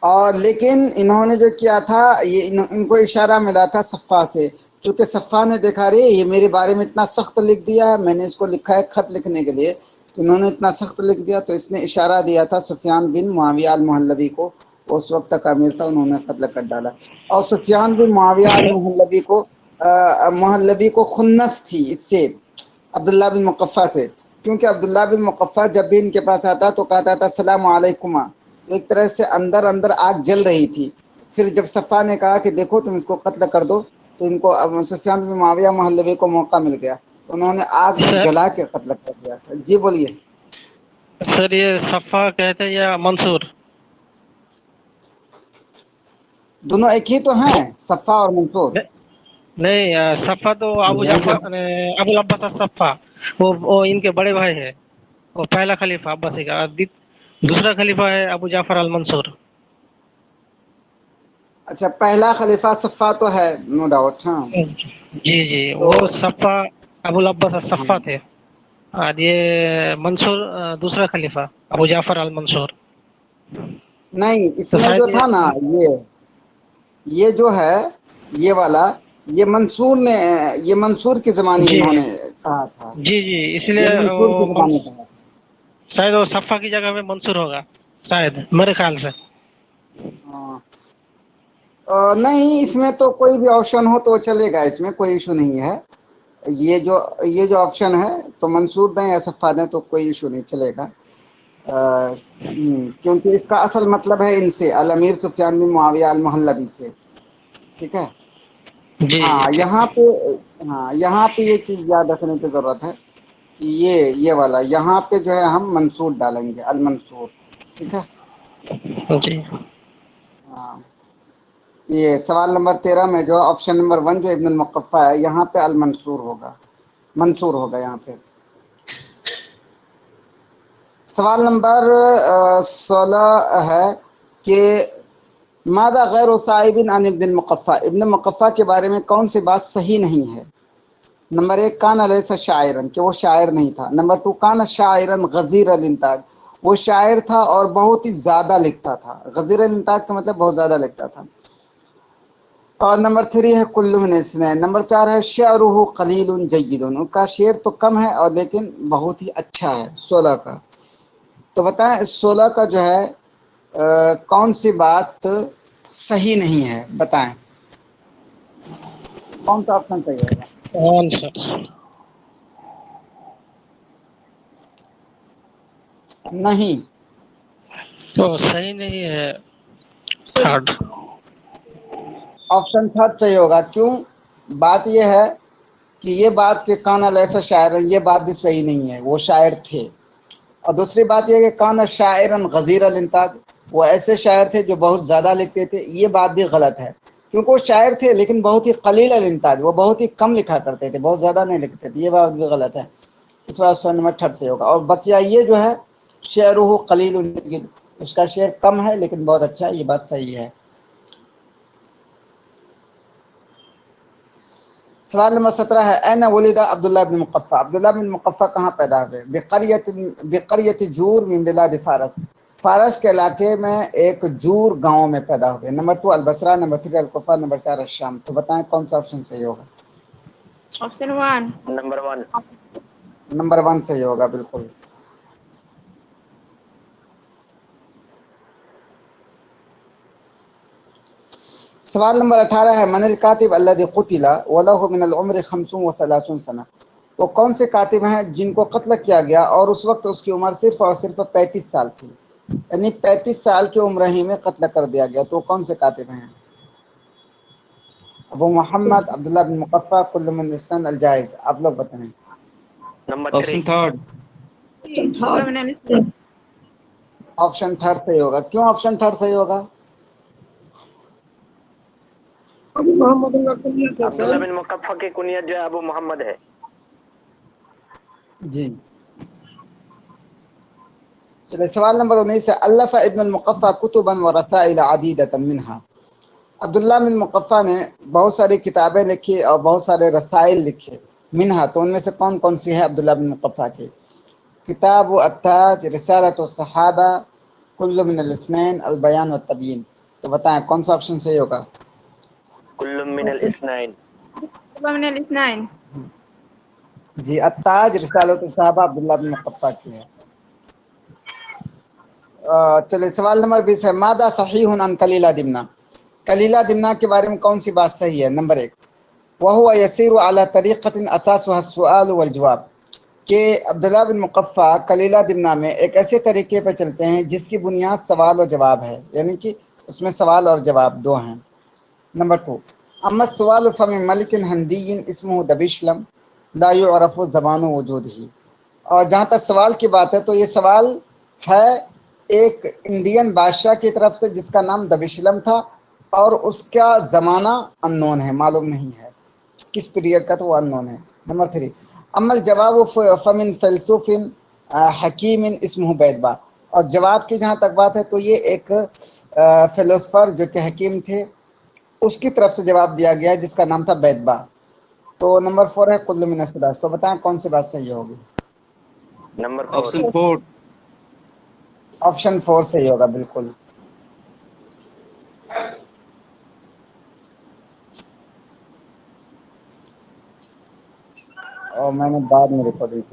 اور لیکن انہوں نے جو کیا تھا، یہ ان کو اشارہ ملا تھا صفا سے، چونکہ صفا نے دیکھا رہے یہ میرے بارے میں اتنا سخت لکھ دیا ہے، میں نے اس کو لکھا ہے خط لکھنے کے لیے، تو انہوں نے اتنا سخت لکھ دیا، تو اس نے اشارہ دیا تھا سفیان بن معاویہ المحلبی کو. اس وقت تک امیر تھا، انہوں نے قتل کر ڈالا. اور سفیان بن معاویہ المحلبی کو خنس تھی اس سے، عبداللہ بن مقفع سے، کیونکہ عبداللہ بن مقفع جب بھی ان کے پاس آتا تو کہتا تھا السلام علیکما. ایک طرح سے اندر آگ جل رہی تھی. پھر جب صفا نے کہا کہ دیکھو تم اس کو قتل کر دو، تو ان کو سفیان بن معاویہ محلبی کو موقع مل گیا، انہوں نے آگ میں جلا کے قتل کر دیا تھا. جی بولیے. سر یہ صفا کہتے ہیں یا منصور؟ دونوں ایک ہی تو ہیں، صفا اور منصور. نہیں، صفا تو ابو جعفر ابو العباس الصفا، وہ ان کے بڑے بھائی ہیں. وہ پہلا خلیفہ عباسی کا، دوسرا خلیفہ ہے ابو جعفر المنصور. اچھا، پہلا خلیفہ صفا تو ہے، نو ڈاؤٹ. ہاں جی تو وہ صفا ابو العباس الصفا تھے، اور یہ منصور دوسرا خلیفہ ابو جعفر المنصور. نہیں، اس تو میں جو شاید تھا نا، یہ جو ہے یہ والا، یہ منصور کے زمانے جی انہوں نے کہا تھا، جی اس یہ لیے منصور کے زمانے کہا تھا. شاید وہ صفا کی جگہ پہ منصور ہوگا، شاید میرے خیال سے. ہاں. نہیں، اس میں تو کوئی بھی آپشن ہو تو چلے گا، اس میں کوئی ایشو نہیں ہے. یہ جو آپشن ہے تو منصور دیں یا صفا دیں تو کوئی ایشو نہیں، چلے گا. کیونکہ اس کا اصل مطلب ہے ان سے، الامیر سفیان بن معاویہ المحلبی سے. ٹھیک ہے. جی ہاں ٹھیک. یہاں پہ یہ چیز یاد رکھنے کی ضرورت ہے کہ یہ والا یہاں پہ جو ہے ہم منصور ڈالیں گے، المنصور. ٹھیک ہے. جی ہاں. یہ سوال نمبر 13 میں جو آپشن نمبر 1 جو ابن المقفع ہے، یہاں پہ المنصور ہوگا، منصور ہوگا یہاں پہ. سوال نمبر 16 ہے کہ ماذا غیر صائب عن ابن المقفع، ابن مقفع کے بارے میں کون سی بات صحیح نہیں ہے؟ نمبر 1 کان لیس شاعرن، کہ وہ شاعر نہیں تھا. نمبر 2 کان شاعرن غزیر الانتاج، وہ شاعر تھا اور بہت ہی زیادہ لکھتا تھا. غزیر الانتاج کا مطلب بہت زیادہ لکھتا تھا. اور نمبر 3 ہے کل من اثنین. نمبر 4 ہے شعرہ قلیل جید، ان کا شعر تو کم ہے اور لیکن بہت ہی اچھا ہے. 16 کا تو بتائیں، 16 کا جو ہے کون سی بات صحیح نہیں ہے؟ بتائیں کون سا آپشن صحیح ہوگا. کون سر؟ نہیں، تو صحیح نہیں ہے تھرڈ. آپشن 3 صحیح ہوگا. کیوں؟ بات یہ ہے کہ یہ بات کہ کان لیس شاعر، یہ بات بھی صحیح نہیں ہے، وہ شاعر تھے. اور دوسری بات یہ کہ کان شاعرا غزیر الانتاج، وہ ایسے شاعر تھے جو بہت زیادہ لکھتے تھے، یہ بات بھی غلط ہے، کیونکہ وہ شاعر تھے لیکن بہت ہی قلیل الانتاج، وہ بہت ہی کم لکھا کرتے تھے، بہت زیادہ نہیں لکھتے تھے، یہ بات بھی غلط ہے. اس بات آپشن نمبر 3 سے ہوگا. اور بقیہ یہ جو ہے شعرہ قلیل، اس کا شعر کم ہے لیکن بہت اچھا ہے، یہ بات صحیح ہے. سوال نمبر 17 ہے این ولد عبداللہ بن مقفع، عبداللہ بن مقفع کہاں پیدا ہوئے؟ بقریۃ جور من بلاد فارس، फारस के इलाके में एक जूर गांव में पैदा हुए। Number 2 Al Basra, number 3 Al Kufa, number 4 अशाम। तो बताएं कौन सा ऑप्शन सही होगा? ऑप्शन 1। नंबर 1। नंबर 1 सही होगा बिल्कुल। सवाल नंबर 18 है, मनल कातिब अल्लज़ी क़ुतिला वलहु मिनल उम्रि 50 व 30 सना। वो कौन से कातिब हैं जिनको कत्ल किया गया और उस वक्त उसकी उम्र सिर्फ और सिर्फ 35 साल थी, यानी 35 साल की उम्र ही में कत्ल कर दिया गया। तो कौन से कातिब हैं? अबू मोहम्मद, अब्दुल्ला बिन मुक़फ़्फ़ा, कुल्लु मिन इस्लाम अल जायज़। आप लोग बताएं। Number 3। Option third. Option third सही होगा। क्यों ऑप्शन थर्ड सही होगा? अबू मोहम्मद का कुनियत है अब्दुल्ला सर। बिन मुकफ्फा की कुनियत जो है अबू मोहम्मद है। जी चलिए, सवाल नंबर 19 है, अल्लफ़ इब्न अल-मुक़फ़्फ़ा कुतुबन व रसाइल अदीदतन मिनहा। अब्दुल्ला बिन मुक़फ़्फ़ा ने बहुत सारी किताबें लिखी और बहुत सारे रसाइल लिखे। मिनहा, तो उनमें से कौन कौन सी है अब्दुल्ला बिन मुक़फ़्फ़ा की? किताब अत्ताज, रिसालत सहाबा, कुल्लु मिन अल-इस्नैन, अल बयान व तबयीन। तो बताएं कौन सा ऑप्शन सही होगा? कुल्लुम मिनल इस्नाइन। जी, अत्ताज, रिसालत सहाबा अब्दुल्ला बिन मुक़फ़्फ़ा की है। चलिए, सवाल नंबर 20 है, मादा सहीहुन अन कलीला दिमना। कलीला दिमना के बारे में कौन सी बात सही है? नंबर 1, वहुवा यसीरु अला तरीक़तिन असासुहा अस्सुआल वल जवाब। कि अब्दुल्ला बिन मुक़फ़्फ़ा कलीला दिमना में एक ऐसे तरीके पर चलते हैं जिसकी बुनियाद सवाल और जवाब है, यानी कि उसमें सवाल और जवाब दो हैं। नंबर 2, अम्मा सवाल फ़मिन मलिकिन हंदियिन इस्मुहु दबिशलम ला युअरफ़ु ज़मानु वजूदिही। और जहाँ तक सवाल की बात है तो ये सवाल है एक इंडियन बादशाह की तरफ से जिसका नाम दबिशलम था और उसका ज़माना अननोन है, मालूम नहीं है किस पीरियड का, तो वो अननोन है। नंबर 3, अमल जवाब फ़मिन फ़िलसुफ़िन हकीमिन इस्मुहु बैदबा। और जवाब की जहाँ तक बात है तो ये एक फ़िलोसफ़र जो कि हकीम थे उसकी तरफ से जवाब दिया गया है जिसका नाम था बैदबा। तो नंबर 4 है कुल्लु मिन अस्सलास। तो बताएं कौन सी बात सही होगी? नंबर 4। Option four. ऑप्शन 4 सही होगा बिल्कुल। और मैंने बाद में रिकॉर्डिंग